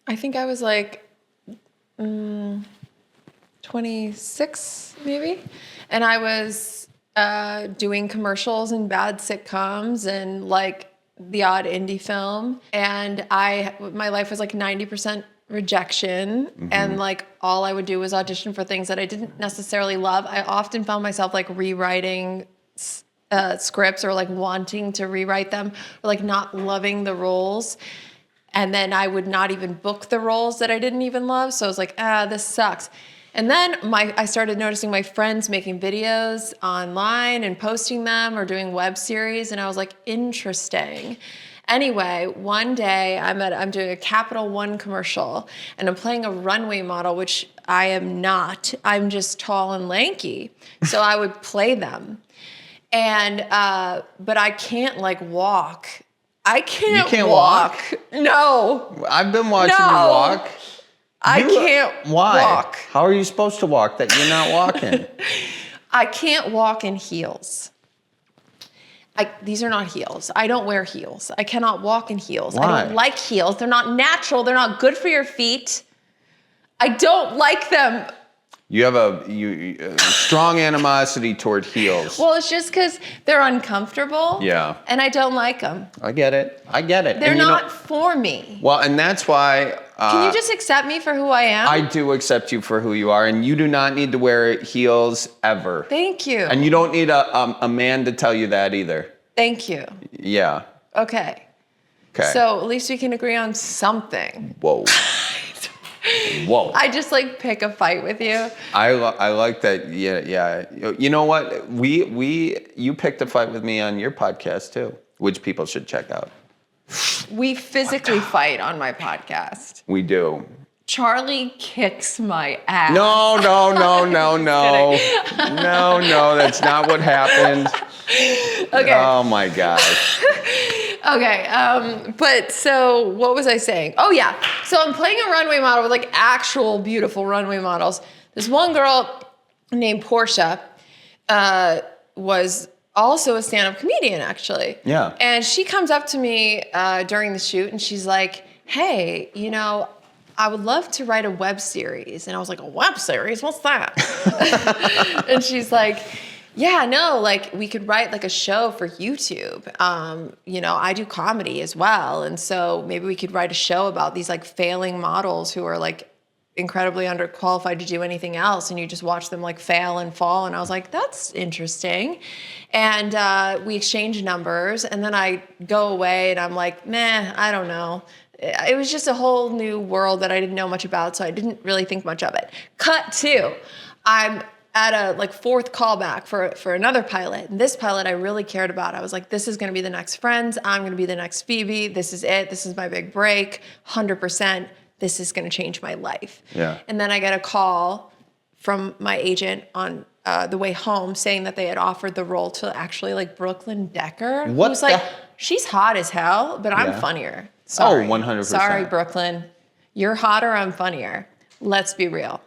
S3: I think I was like 26, maybe. And I was doing commercials and bad sitcoms and like the odd indie film. And my life was like 90% rejection. Mm-hmm. And like all I would do was audition for things that I didn't necessarily love. I often found myself like rewriting scripts or like wanting to rewrite them or like not loving the roles. And then I would not even book the roles that I didn't even love. So I was like, this sucks. And then I started noticing my friends making videos online and posting them or doing web series. And I was like, interesting. Anyway, one day I'm doing a Capital One commercial and I'm playing a runway model, which I am not. I'm just tall and lanky. So I would play them. And, but I can't like walk. I can't walk. No.
S1: I've been watching you walk.
S3: I can't walk.
S1: How are you supposed to walk that you're not walking?
S3: I can't walk in heels. These are not heels. I don't wear heels. I cannot walk in heels.
S1: Why?
S3: I don't like heels. They're not natural. They're not good for your feet. I don't like them.
S1: You have a strong animosity toward heels.
S3: Well, it's just because they're uncomfortable.
S1: Yeah.
S3: And I don't like them.
S1: I get it.
S3: They're not for me.
S1: Well, and that's why...
S3: Can you just accept me for who I am?
S1: I do accept you for who you are, and you do not need to wear heels ever.
S3: Thank you.
S1: And you don't need a man to tell you that either.
S3: Thank you.
S1: Yeah.
S3: Okay. So at least we can agree on something.
S1: Whoa. Whoa.
S3: I just like pick a fight with you.
S1: I like that. Yeah. You know what? You picked a fight with me on your podcast too, which people should check out.
S3: We physically fight on my podcast.
S1: We do.
S3: Charlie kicks my ass.
S1: No. No, that's not what happened.
S3: Okay.
S1: Oh my gosh.
S3: Okay, but so what was I saying? Oh yeah, so I'm playing a runway model with like actual beautiful runway models. This one girl named Portia was also a stand-up comedian, actually.
S1: Yeah.
S3: And she comes up to me during the shoot and she's like, hey, I would love to write a web series. And I was like, a web series? What's that? And she's like, yeah, no, like we could write like a show for YouTube. I do comedy as well. And so maybe we could write a show about these like failing models who are like incredibly underqualified to do anything else, and you just watch them like fail and fall. And I was like, that's interesting. And we exchanged numbers, and then I go away and I'm like, meh, I don't know. It was just a whole new world that I didn't know much about, so I didn't really think much of it. Cut to, I'm at a like fourth callback for another pilot. And this pilot I really cared about. I was like, this is gonna be the next Friends. I'm gonna be the next Phoebe. This is it. This is my big break, 100%. This is going to change my life.
S1: Yeah.
S3: And then I get a call from my agent on the way home saying that they had offered the role to actually like Brooklyn Decker.
S1: What
S3: who's like, she's hot as hell, but I'm funnier. Sorry.
S1: 100%.
S3: Sorry, Brooklyn. You're hotter, I'm funnier. Let's be real.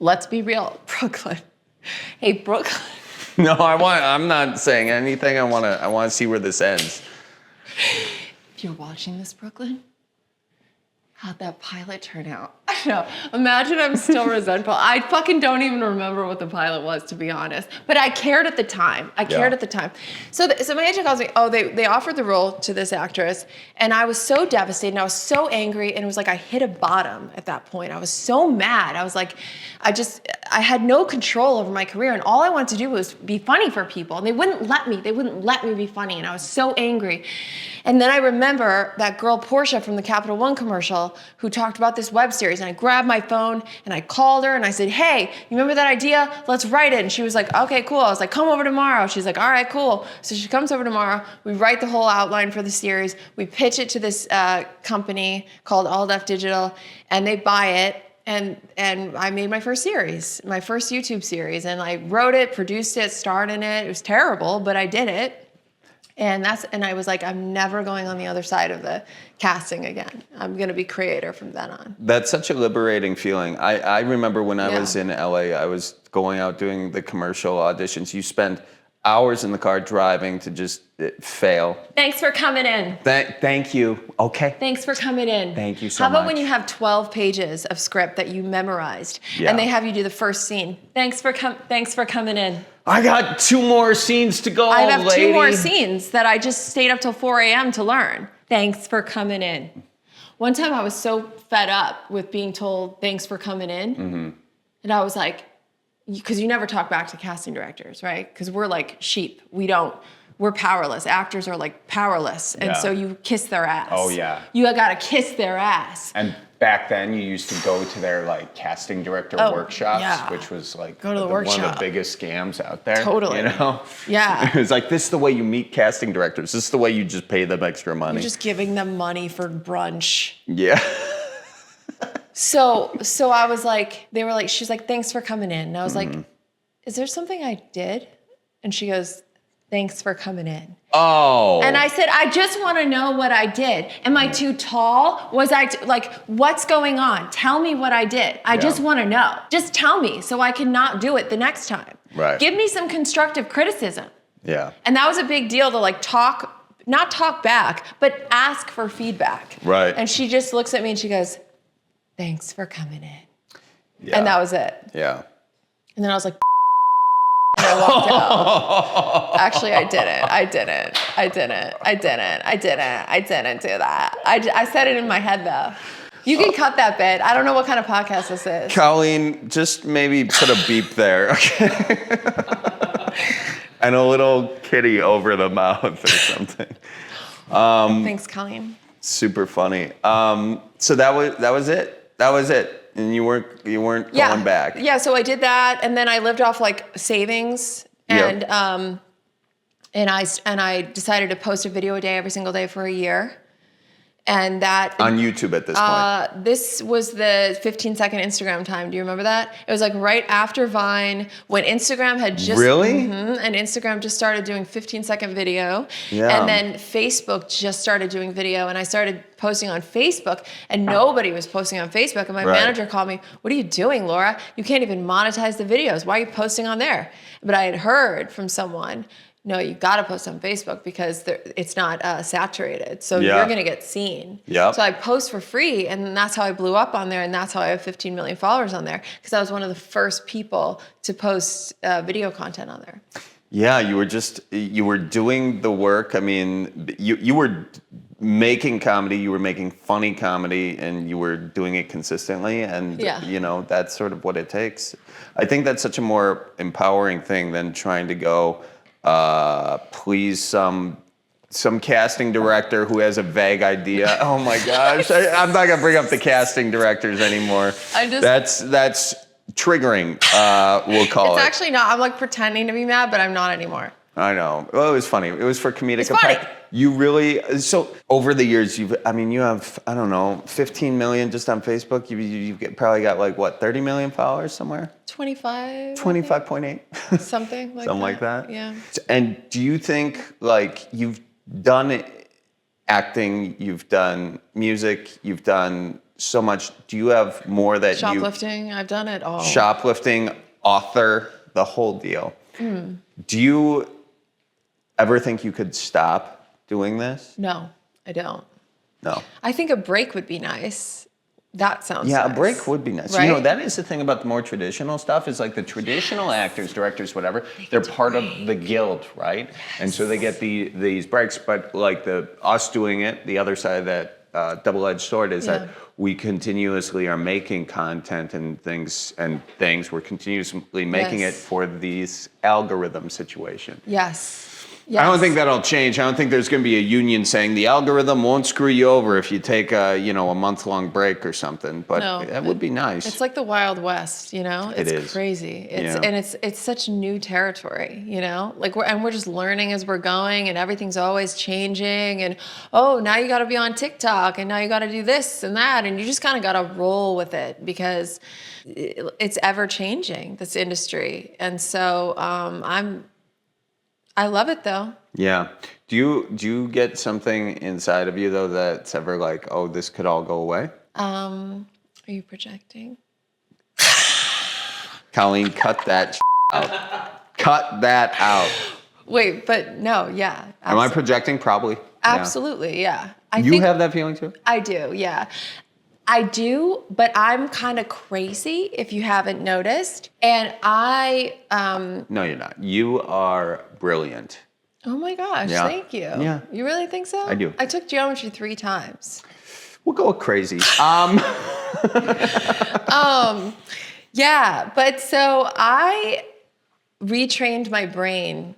S3: Let's be real, Brooklyn. Hey, Brooklyn.
S1: No, I'm not saying anything. I want to see where this ends.
S3: If you're watching this, Brooklyn, how'd that pilot turn out? I don't know. Imagine I'm still resentful. I fucking don't even remember what the pilot was, to be honest. But I cared at the time. So my agent calls me, oh, they offered the role to this actress. And I was so devastated and I was so angry. And it was like I hit a bottom at that point. I was so mad. I was like, I had no control over my career. And all I wanted to do was be funny for people. And they wouldn't let me. They wouldn't let me be funny. And I was so angry. And then I remember that girl, Portia, from the Capital One commercial, who talked about this web series. And I grabbed my phone and I called her and I said, hey, you remember that idea? Let's write it. And she was like, okay, cool. I was like, come over tomorrow. She's like, all right, cool. So she comes over tomorrow. We write the whole outline for the series. We pitch it to this company called All Def Digital, and they buy it. And I made my first series, my first YouTube series. And I wrote it, produced it, starred in it. It was terrible, but I did it. And I was like, I'm never going on the other side of the casting again. I'm going to be creator from then on.
S1: That's such a liberating feeling. I remember when I was in LA, I was going out doing the commercial auditions. You spend hours in the car driving to just fail.
S3: Thanks for coming in.
S1: Thank you. Okay.
S3: Thanks for coming in.
S1: Thank you so much.
S3: How about when you have 12 pages of script that you memorized and they have you do the first scene? Thanks for coming in.
S1: I got 2 more scenes to go,
S3: I have
S1: lady.
S3: 2 more scenes that I just stayed up till 4 a.m. to learn. Thanks for coming in. One time I was so fed up with being told thanks for coming in. And I was like, because you never talk back to casting directors, right? Because we're like sheep. We're powerless. Actors are like powerless. And so you kiss their ass.
S4: Oh, yeah.
S3: You gotta kiss their ass.
S4: And back then you used to go to their like casting director workshops, which was like
S3: one of
S4: the biggest scams out there.
S3: Totally.
S4: You know?
S3: Yeah.
S1: It was like, this is the way you meet casting directors. This is the way you just pay them extra money.
S3: You're just giving them money for brunch.
S1: Yeah.
S3: So I was like, she's like, thanks for coming in. And I was like, is there something I did? And she goes, thanks for coming in.
S1: Oh.
S3: And I said, I just want to know what I did. Am I too tall? Was I like, what's going on? Tell me what I did. I just want to know. Just tell me so I can not do it the next time.
S1: Right.
S3: Give me some constructive criticism.
S1: Yeah.
S3: And that was a big deal to like not talk back, but ask for feedback.
S1: Right.
S3: And she just looks at me and she goes, thanks for coming in.
S1: Yeah.
S3: And that was it.
S1: Yeah.
S3: And then I was like, and I walked out. Actually, I didn't do that. I said it in my head though. You can cut that bit. I don't know what kind of podcast this is.
S1: Colleen, just maybe put a beep there, okay? And a little kitty over the mouth or something.
S3: Thanks, Colleen.
S1: Super funny. So that was it. And you weren't going back.
S3: Yeah, so I did that, and then I lived off like savings, and I decided to post a video a day every single day for a year. And that
S1: on YouTube at this point.
S3: This was the 15-second Instagram time. Do you remember that? It was like right after Vine, when Instagram had just and Instagram just started doing 15-second video, and then Facebook just started doing video, and I started posting on Facebook, and nobody was posting on Facebook. And my manager called me, "What are you doing, Laura? You can't even monetize the videos. Why are you posting on there?" But I had heard from someone, no, you got to post on Facebook because it's not saturated. So you're going to get seen.
S1: Yep.
S3: So I post for free, and that's how I blew up on there, and that's how I have 15 million followers on there, because I was one of the first people to post video content on there.
S1: Yeah, you were doing the work. I mean, you were making comedy, you were making funny comedy, and you were doing it consistently, and you know, that's sort of what it takes. I think that's such a more empowering thing than trying to go please some casting director who has a vague idea. Oh my gosh, I'm not gonna bring up the casting directors anymore. That's triggering. We'll call it.
S3: It's actually not. I'm like pretending to be mad, but I'm not anymore.
S1: I know. Well, it was funny. It was for comedic
S3: It's funny.
S1: effect. You really, so over the years, you have, I don't know, 15 million just on Facebook. You've probably got like, what, 30 million followers somewhere?
S3: 25.
S1: 25.8.
S3: Something like
S1: Something
S3: that.
S1: like that?
S3: Yeah.
S1: And do you think, like, you've done acting, you've done music, you've done so much. Do you have more that
S3: Shoplifting, I've done it all.
S1: Shoplifting, author, the whole deal. Do you ever think you could stop doing this?
S3: No, I don't.
S1: No.
S3: I think a break would be nice. That sounds
S1: Yeah,
S3: nice.
S1: a break would be nice.
S3: Right?
S1: You know, that is the thing about the more traditional stuff is like the traditional actors, directors, whatever, they're part of the guild, right? And so they get these breaks, but like us doing it, the other side of that double-edged sword is that we continuously are making content and things. We're continuously making it for these algorithm situation.
S3: Yes.
S1: I don't think that'll change. I don't think there's going to be a union saying the algorithm won't screw you over if you take a month-long break or something. But that would be nice.
S3: It's like the Wild West, you know? It's
S1: It is.
S3: crazy.
S1: Yeah.
S3: It's such new territory, you know? Like we're just learning as we're going, and everything's always changing, and now you got to be on TikTok, and now you got to do this and that, and you just kind of got to roll with it because it's ever changing, this industry. And so I love it though.
S1: Yeah. Do you get something inside of you though that's ever like, oh, this could all go away?
S3: Are you projecting?
S1: Colleen, cut that out. Cut that out.
S3: Wait, but no, yeah.
S1: Am I projecting? Probably.
S3: Absolutely, yeah.
S1: You have that feeling too?
S3: I do, yeah. I do, but I'm kind of crazy if you haven't noticed. And
S1: No, you're not. You are brilliant.
S3: Oh my gosh, thank you.
S1: Yeah.
S3: You really think so?
S1: I do.
S3: I took geometry 3 times.
S1: We'll go with crazy.
S3: Yeah, but so I retrained my brain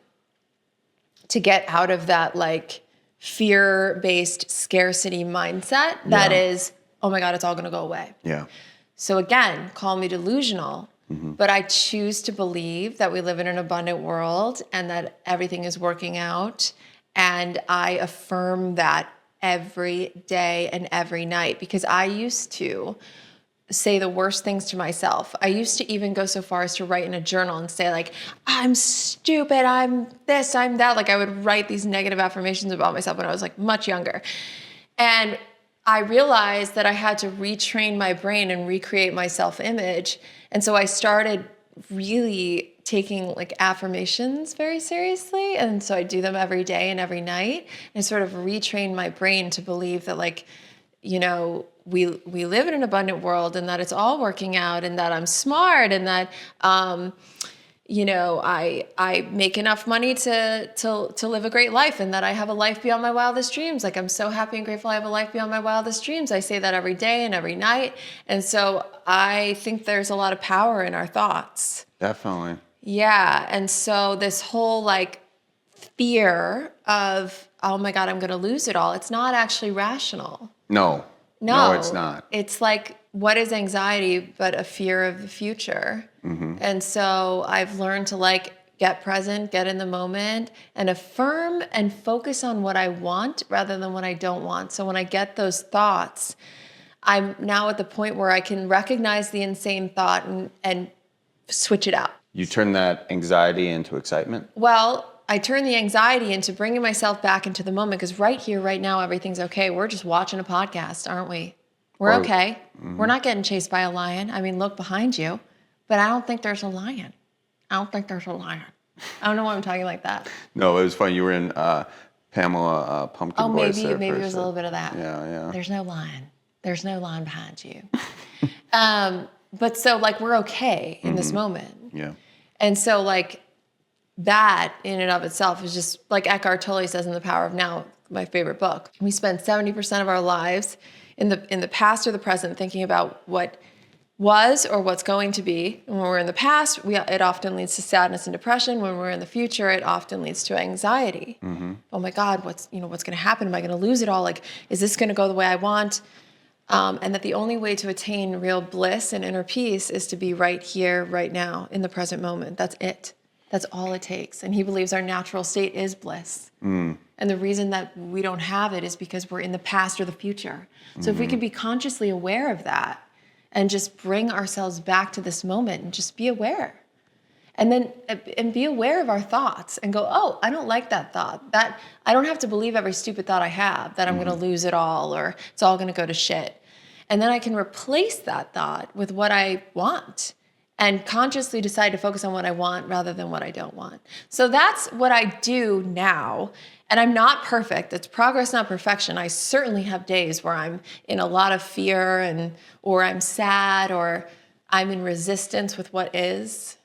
S3: to get out of that like fear-based scarcity mindset that is, oh my God, it's all gonna go away.
S1: Yeah.
S3: So again, call me delusional, but I choose to believe that we live in an abundant world and that everything is working out. And I affirm that every day and every night because I used to say the worst things to myself. I used to even go so far as to write in a journal and say like, I'm stupid, I'm this, I'm that. Like I would write these negative affirmations about myself when I was like much younger. And I realized that I had to retrain my brain and recreate my self-image. And so I started really taking like affirmations very seriously. And so I do them every day and every night and sort of retrain my brain to believe that like, you know, we live in an abundant world and that it's all working out and that I'm smart and that, you know, I make enough money to live a great life and that I have a life beyond my wildest dreams. Like I'm so happy and grateful I have a life beyond my wildest dreams. I say that every day and every night. And so I think there's a lot of power in our thoughts.
S1: Definitely.
S3: Yeah. And so this whole like fear of, oh my God, I'm going to lose it all. It's not actually rational.
S1: No, it's not.
S3: It's like, what is anxiety but a fear of the future? And so I've learned to like get present, get in the moment, and affirm and focus on what I want rather than what I don't want. So when I get those thoughts, I'm now at the point where I can recognize the insane thought and switch it out.
S1: You turn that anxiety into excitement?
S3: Well, I turn the anxiety into bringing myself back into the moment because right here, right now, everything's okay. We're just watching a podcast, aren't we? We're okay. We're not getting chased by a lion. I mean, look behind you, but I don't think there's a lion. I don't know why I'm talking like that.
S1: No, it was funny. You were in Pamela Pumpkin Voice.
S3: Maybe it was a little bit of that.
S1: Yeah.
S3: There's no lion. There's no lion behind you. But so like we're okay in this moment.
S1: Yeah.
S3: And so like that in and of itself is just like Eckhart Tolle says in The Power of Now, my favorite book. We spend 70% of our lives in the past or the present thinking about what was or what's going to be. And when we're in the past, it often leads to sadness and depression. When we're in the future, it often leads to anxiety. Oh my God, what's going to happen? Am I going to lose it all? Like, is this going to go the way I want? And that the only way to attain real bliss and inner peace is to be right here, right now, in the present moment. That's it. That's all it takes. And he believes our natural state is bliss. And the reason that we don't have it is because we're in the past or the future. So if we can be consciously aware of that and just bring ourselves back to this moment and just be aware. And then and be aware of our thoughts and go, oh, I don't like that thought. That I don't have to believe every stupid thought I have, that I'm going to lose it all or it's all going to go to shit. And then I can replace that thought with what I want and consciously decide to focus on what I want rather than what I don't want. So that's what I do now. And I'm not perfect. It's progress, not perfection. I certainly have days where I'm in a lot of fear or I'm sad or I'm in resistance with what is.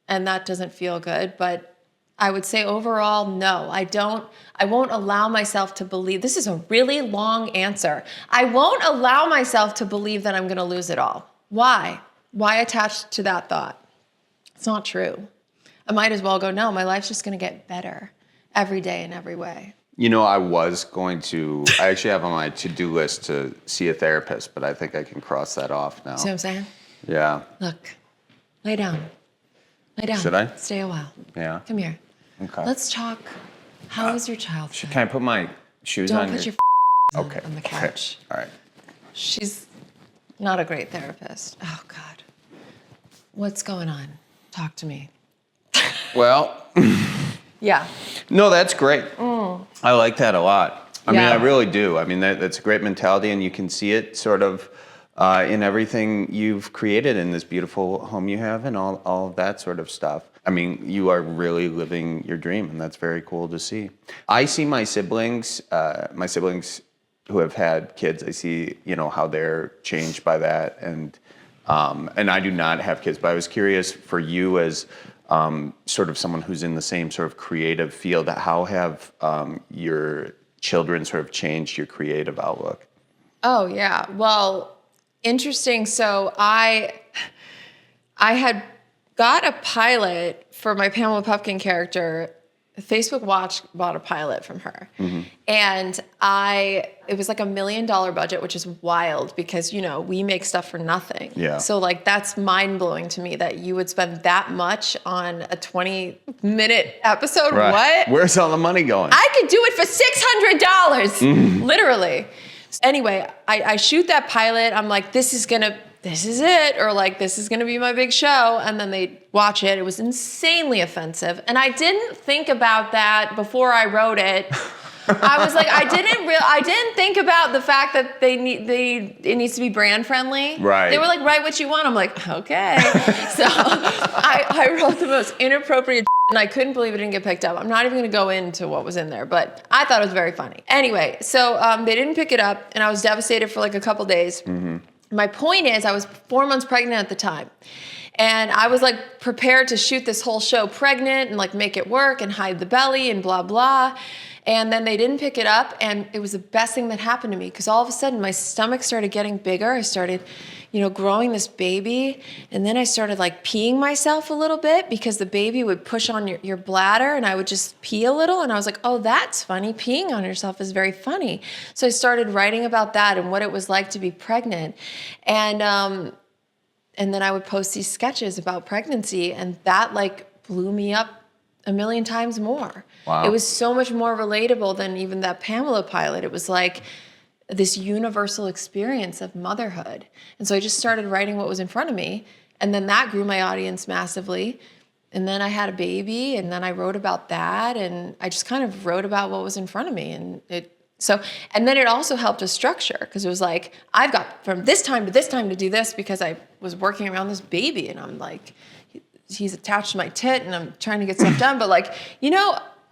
S3: And that doesn't feel good. But I would say overall, no, I won't allow myself to believe. This is a really long answer. I won't allow myself to believe that I'm going to lose it all. Why? Why attach to that thought? It's not true. I might as well go, no, my life's just going to get better every day in every way.
S4: You know, I actually have on my to-do list to see a therapist, but I think I can cross that off now.
S3: See what I'm saying?
S4: Yeah.
S3: Look, lay down. Lay down.
S4: Should I?
S3: Stay a while.
S4: Yeah.
S3: Come here.
S4: Okay.
S3: Let's talk. How was your childhood?
S4: Can I put my shoes on?
S3: Don't put your
S4: okay.
S3: on the couch.
S4: Okay. All right.
S3: She's not a great therapist. Oh, God. What's going on? Talk to me.
S1: Well,
S3: Yeah.
S1: no, that's great. I like that a lot. I mean,
S3: Yeah.
S1: I really do. I mean, that's a great mentality, and you can see it sort of in everything you've created in this beautiful home you have and all of that sort of stuff. I mean, you are really living your dream, and that's very cool to see. I see my siblings who have had kids. I see, how they're changed by that, and I do not have kids, but I was curious for you as sort of someone who's in the same sort of creative field, how have your children sort of changed your creative outlook?
S3: Oh, yeah. Well, interesting. So I had got a pilot for my Pamela Pupkin character. Facebook Watch bought a pilot from her. And it was like $1 million budget, which is wild because, we make stuff for nothing.
S4: Yeah.
S3: So that's mind blowing to me that you would spend that much on a 20-minute episode.
S4: Right.
S3: What?
S4: Where's all the money going?
S3: I could do it for $600, literally. Anyway, I shoot that pilot. I'm like, this is it, or like, this is gonna be my big show. And then they watch it. It was insanely offensive. And I didn't think about that before I wrote it. I was like, I didn't think about the fact that it needs to be brand friendly.
S4: Right.
S3: They were like, write what you want. I'm like, okay. So I wrote the most inappropriate and I couldn't believe it didn't get picked up. I'm not even going to go into what was in there, but I thought it was very funny. Anyway, so they didn't pick it up, and I was devastated for like a couple days. My point is, I was 4 months pregnant at the time. And I was like prepared to shoot this whole show pregnant and like make it work and hide the belly and blah, blah. And then they didn't pick it up, and it was the best thing that happened to me because all of a sudden my stomach started getting bigger. I started, growing this baby, and then I started like peeing myself a little bit because the baby would push on your bladder, and I would just pee a little, and I was like, oh, that's funny. Peeing on yourself is very funny. So I started writing about that and what it was like to be pregnant. And then I would post these sketches about pregnancy, and that like blew me up 1 million times more.
S4: Wow.
S3: It was so much more relatable than even that Pamela pilot. It was like this universal experience of motherhood. And so I just started writing what was in front of me. And then that grew my audience massively. And then I had a baby, and then I wrote about that. And I just kind of wrote about what was in front of me. And then it also helped us structure, because it was like, I've got from this time to this time to do this because I was working around this baby, and I'm like, he's attached to my tit and I'm trying to get stuff done. But like,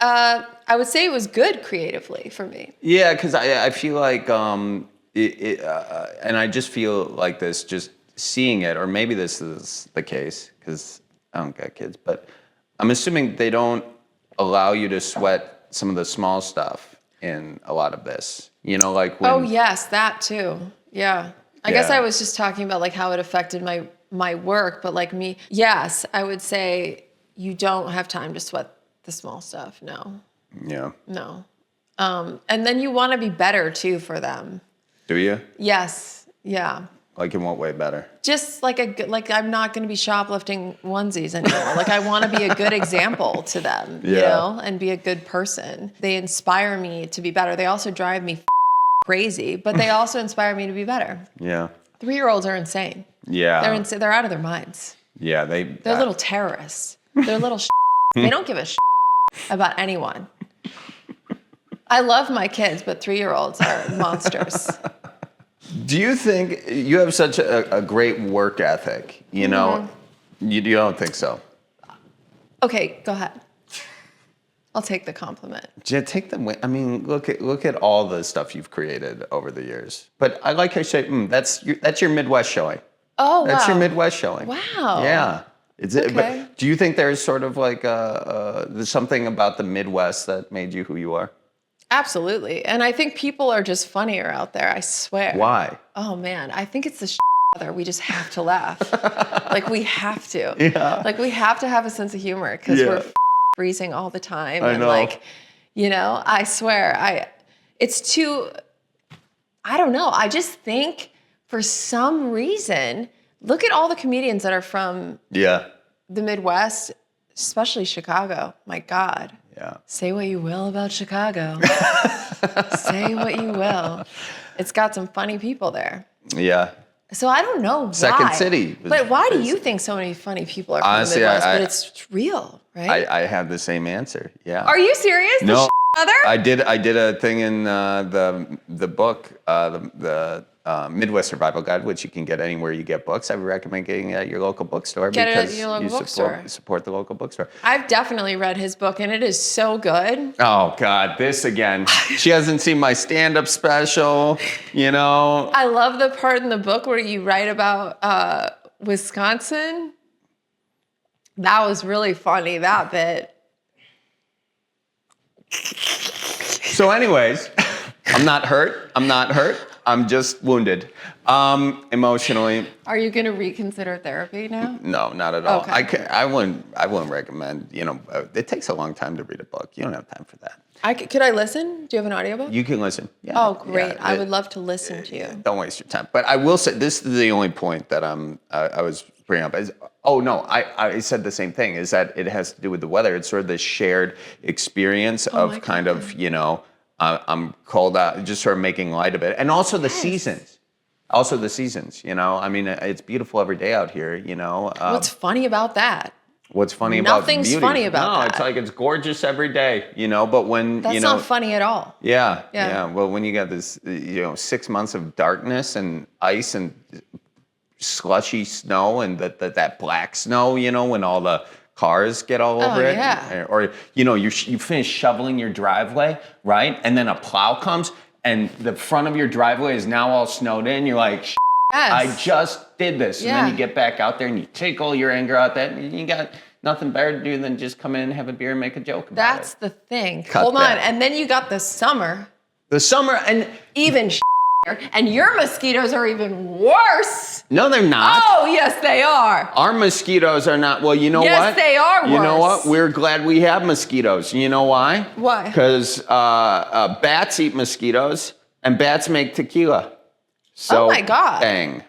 S3: I would say it was good creatively for me.
S1: Yeah, because I feel like, and I just feel like this, just seeing it, or maybe this is the case because I don't got kids, but
S4: I'm assuming they don't allow you to sweat some of the small stuff in a lot of this. You know, like when...
S3: Oh, yes, that too. Yeah. I guess
S4: Yeah.
S3: I was just talking about like how it affected my work, but like me, yes, I would say you don't have time to sweat the small stuff. No.
S4: Yeah.
S3: No. And then you want to be better too for them.
S4: Do you?
S3: Yes. Yeah.
S4: Like in what way better?
S3: Just like I'm not going to be shoplifting onesies anymore. Like I want to be a good example to them, you
S4: Yeah.
S3: know, and be a good person. They inspire me to be better. They also drive me crazy, but they also inspire me to be better.
S4: Yeah.
S3: 3-year-olds are insane.
S4: Yeah.
S3: They're out of their minds.
S4: Yeah,
S3: They're little terrorists. They're little They don't give a about anyone. I love my kids, but 3-year-olds are monsters.
S4: Do you think you have such a great work ethic? You know, you don't think so?
S3: Okay, go ahead. I'll take the compliment.
S4: Yeah, take them. I mean, look at all the stuff you've created over the years. But I like how you say, that's your Midwest showing.
S3: Oh,
S4: That's
S3: wow.
S4: your Midwest showing.
S3: Wow.
S4: Yeah.
S3: Okay.
S4: But do you think there's sort of like there's something about the Midwest that made you who you are?
S3: Absolutely. And I think people are just funnier out there, I swear.
S4: Why?
S3: Oh, man. I think it's the weather. We just have to laugh. Like, we have to.
S4: Yeah.
S3: Like, we have to have a sense of humor because
S4: Yeah.
S3: we're freezing all the time.
S4: I
S3: and
S4: know.
S3: like, you know, I swear, it's too, I don't know. I just think for some reason, look at all the comedians that are from
S4: Yeah.
S3: the Midwest, especially Chicago. My God.
S4: Yeah.
S3: Say what you will about Chicago. Say what you will. It's got some funny people there.
S4: Yeah.
S3: So I don't know why.
S4: Second City.
S3: But why do you think so many funny people are from
S4: Honestly,
S3: the Midwest?
S4: I-
S3: But it's real, right?
S4: I have the same answer. Yeah.
S3: Are you serious?
S4: No.
S3: The other?
S4: I did a thing in the book, the Midwest Survival Guide, which you can get anywhere you get books. I would recommend getting it at your local bookstore
S3: Get it at
S4: because
S3: your local
S4: you
S3: bookstore.
S4: support the local bookstore.
S3: I've definitely read his book, and it is so good.
S4: Oh God, this again. She hasn't seen my stand-up special, you know.
S3: I love the part in the book where you write about Wisconsin. That was really funny, that bit.
S4: So anyways, I'm not hurt. I'm just wounded emotionally.
S3: Are you going to reconsider therapy now?
S4: No, not at all.
S3: Okay.
S4: I wouldn't recommend, you know, it takes a long time to read a book. You don't have time for that.
S3: Could I listen? Do you have an audiobook?
S4: You can listen. Yeah,
S3: Oh, great.
S4: yeah,
S3: I would love to listen to you.
S4: Don't waste your time. But I will say, this is the only point that I was bringing up. I said the same thing, is that it has to do with the weather. It's sort of this shared experience of kind of, you know, I'm cold out, just sort of making light of it. And also the seasons. Also the seasons, you know. I mean, it's beautiful every day out here, you know.
S3: What's funny about that?
S4: What's funny about
S3: Nothing's
S4: beauty?
S3: funny about
S4: no,
S3: that.
S4: it's like it's gorgeous every day, you know. But when
S3: That's
S4: you know,
S3: not funny at all.
S4: yeah.
S3: Yeah.
S4: Well, when you got this, you know, 6 months of darkness and ice and slushy snow and that black snow, you know, when all the cars get all over it,
S3: yeah.
S4: or you know, you finish shoveling your driveway, right, and then a plow comes and the front of your driveway is now all snowed in. You're like,
S3: Yes.
S4: I just did this.
S3: Yeah.
S4: And then you get back out there and you take all your anger out that, and you got nothing better to do than just come in, have a beer, and make a joke about
S3: That's
S4: it.
S3: the thing.
S4: Cut
S3: Hold on.
S4: that.
S3: And then you got the summer.
S4: The summer, and
S3: Even and your mosquitoes are even worse.
S4: no, they're not.
S3: Oh, yes, they are.
S4: Our mosquitoes are not, well, you know
S3: Yes,
S4: what?
S3: they are
S4: You know
S3: worse.
S4: what? We're glad we have mosquitoes. You know why?
S3: Why?
S4: Because bats eat mosquitoes, and bats make tequila. So,
S3: Oh my God.
S4: Bang.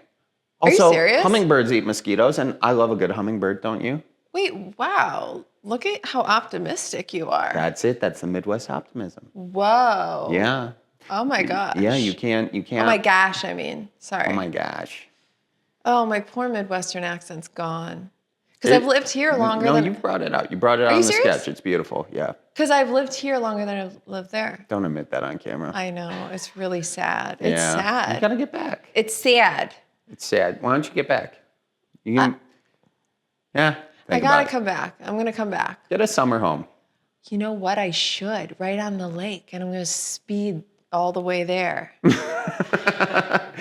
S3: Are you
S4: Also,
S3: serious?
S4: hummingbirds eat mosquitoes, and I love a good hummingbird, don't you?
S3: Wait, wow. Look at how optimistic you are.
S4: That's it. That's the Midwest optimism.
S3: Whoa.
S4: Yeah.
S3: Oh my gosh.
S4: Yeah, you can't.
S3: Oh my gosh, I mean. Sorry.
S4: Oh my gosh.
S3: Oh, my poor Midwestern accent's gone. Because I've lived here longer
S4: No,
S3: than...
S4: you brought it out. You brought it out
S3: you
S4: on the
S3: serious?
S4: sketch. It's beautiful. Yeah.
S3: Because I've lived here longer than I've lived there.
S4: Don't admit that on camera.
S3: I know. It's really sad. It's
S4: yeah.
S3: sad.
S4: You gotta get back.
S3: It's sad.
S4: It's sad. Why don't you get back? You can. Yeah.
S3: I
S4: think
S3: gotta
S4: about it.
S3: come back. I'm gonna come back.
S4: Get a summer home.
S3: You know what? I should. Right on the lake. And I'm gonna speed all the way there.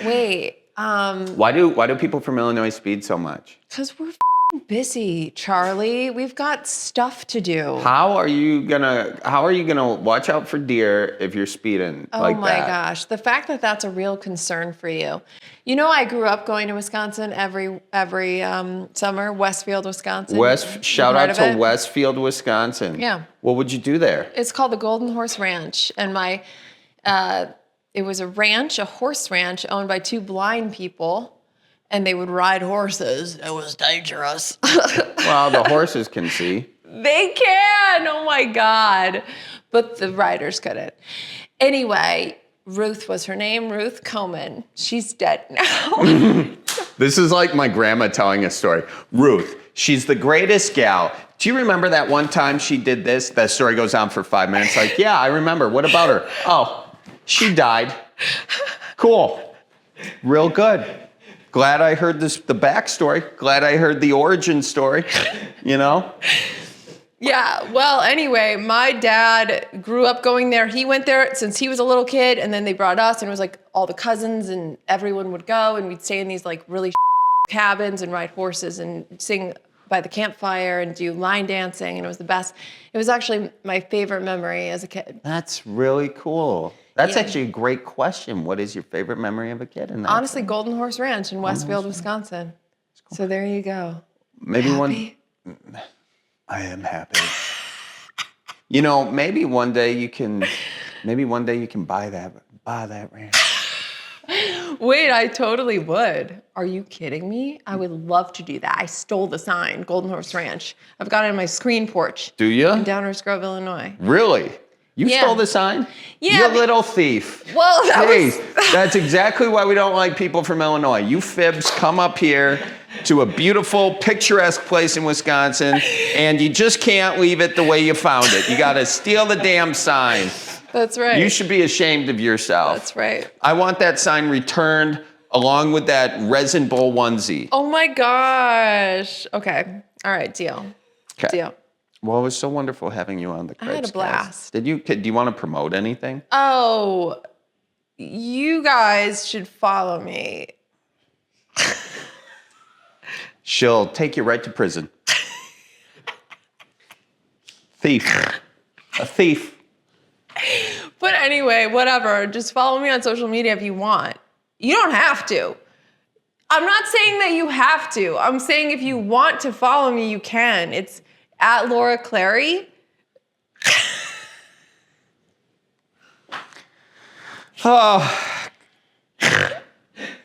S3: Wait.
S4: Why do people from Illinois speed so much?
S3: Because we're busy, Charlie. We've got stuff to do.
S4: How are you gonna watch out for deer if you're speeding like that?
S3: Oh my gosh. The fact that that's a real concern for you. You know, I grew up going to Wisconsin every summer, Westfield, Wisconsin.
S4: Shout out to Westfield, Wisconsin.
S3: Yeah.
S4: What would you do there?
S3: It's called the Golden Horse Ranch. And it was a horse ranch owned by two blind people. And they would ride horses. It was dangerous.
S4: Well, the horses can see.
S3: They can. Oh my God. But the riders couldn't. Anyway, Ruth was her name, Ruth Komen. She's dead now.
S4: This is like my grandma telling a story. Ruth, she's the greatest gal. Do you remember that one time she did this? That story goes on for 5 minutes. Like, yeah, I remember. What about her? Oh, she died. Cool. Real good. Glad I heard the backstory. Glad I heard the origin story, you know?
S3: Yeah, well, anyway, my dad grew up going there. He went there since he was a little kid, and then they brought us, and it was like all the cousins and everyone would go, and we'd stay in these like really cabins and ride horses and sing by the campfire and do line dancing, and it was the best. It was actually my favorite memory as a kid.
S4: That's really cool. That's actually a great question. What is your favorite memory of a kid?
S3: Honestly, Golden Horse Ranch in Westfield, Wisconsin. Cool. So there you go.
S4: Maybe I am happy. You know, maybe one day you can buy that ranch.
S3: Wait, I totally would. Are you kidding me? I would love to do that. I stole the sign, Golden Horse Ranch. I've got it on my screen porch.
S4: Do you?
S3: In Downers Grove, Illinois.
S4: Really? You stole the sign?
S3: Yeah.
S4: You little thief.
S3: Well,
S4: that's exactly why we don't like people from Illinois. You fibs come up here to a beautiful, picturesque place in Wisconsin, and you just can't leave it the way you found it. You got to steal the damn sign.
S3: That's right.
S4: You should be ashamed of yourself.
S3: That's right.
S4: I want that sign returned along with that resin bowl onesie.
S3: Oh my gosh. Okay. All right. Deal.
S4: Okay.
S3: Deal.
S4: Well, it was so wonderful having you on the Cripescast.
S3: I had a blast.
S4: Do you want to promote anything?
S3: Oh, you guys should follow me.
S4: She'll take you right to prison. Thief. A thief.
S3: But anyway, whatever. Just follow me on social media if you want. You don't have to. I'm not saying that you have to. I'm saying if you want to follow me, you can. It's at Laura Clary.
S4: Oh.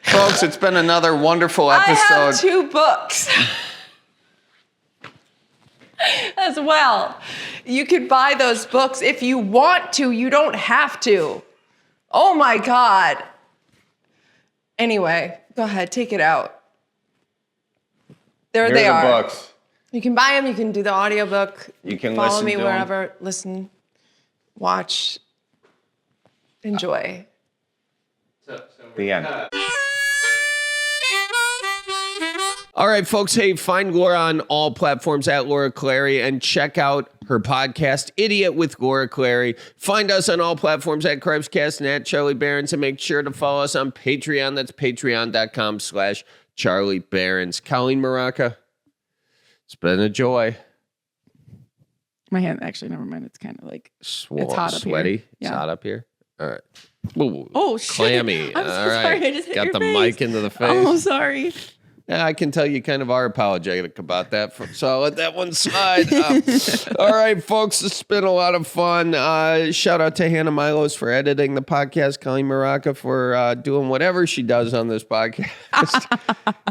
S4: Folks, it's been another wonderful episode.
S3: I have 2 books as well. You could buy those books if you want to. You don't have to. Oh my God. Anyway, go ahead, take it out. There they are.
S4: Here are the books.
S3: You can buy them. You can do the audiobook.
S4: You can
S3: follow
S4: listen
S3: me
S4: to
S3: wherever. Listen, watch, enjoy.
S4: The end.
S1: All right, folks. Hey, find Laura on all platforms at Laura Clary and check out her podcast, Idiot with Laura Clary. Find us on all platforms at Cripescast and at Charlie Barons, and make sure to follow us on Patreon. That's patreon.com/Charlie Barons. Colleen Maraca, it's been a joy.
S2: My hand, actually, never mind. It's kind of like, it's hot up
S1: sweaty.
S2: here.
S1: It's
S2: Yeah.
S1: hot up here. All right. Ooh,
S2: Oh, shit.
S1: clammy.
S2: I'm so
S1: All right.
S2: sorry. I just hit
S1: Got
S2: your
S1: the
S2: face.
S1: mic into the face.
S2: Oh, sorry.
S1: Yeah, I can tell you kind of are apologetic about that, so I'll let that one slide. All right, folks, it's been a lot of fun. Shout out to Hannah Milos for editing the podcast, Colleen Maraca for doing whatever she does on this podcast.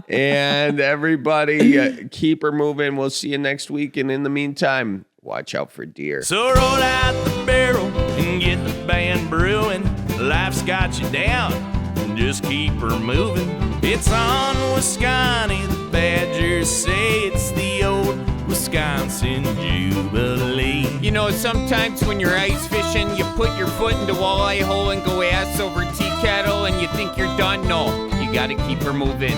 S1: And everybody, keep her moving. We'll see you next week. And in the meantime, watch out for deer.
S5: So roll out the barrel and get the band brewing. Life's got you down, just keep her moving. It's on Wisconsin, the Badgers say it's the old Wisconsin Jubilee.
S6: You know, sometimes when you're ice fishing, you put your foot in the walleye hole and go ass over tea kettle and you think you're done. No, you gotta keep her moving.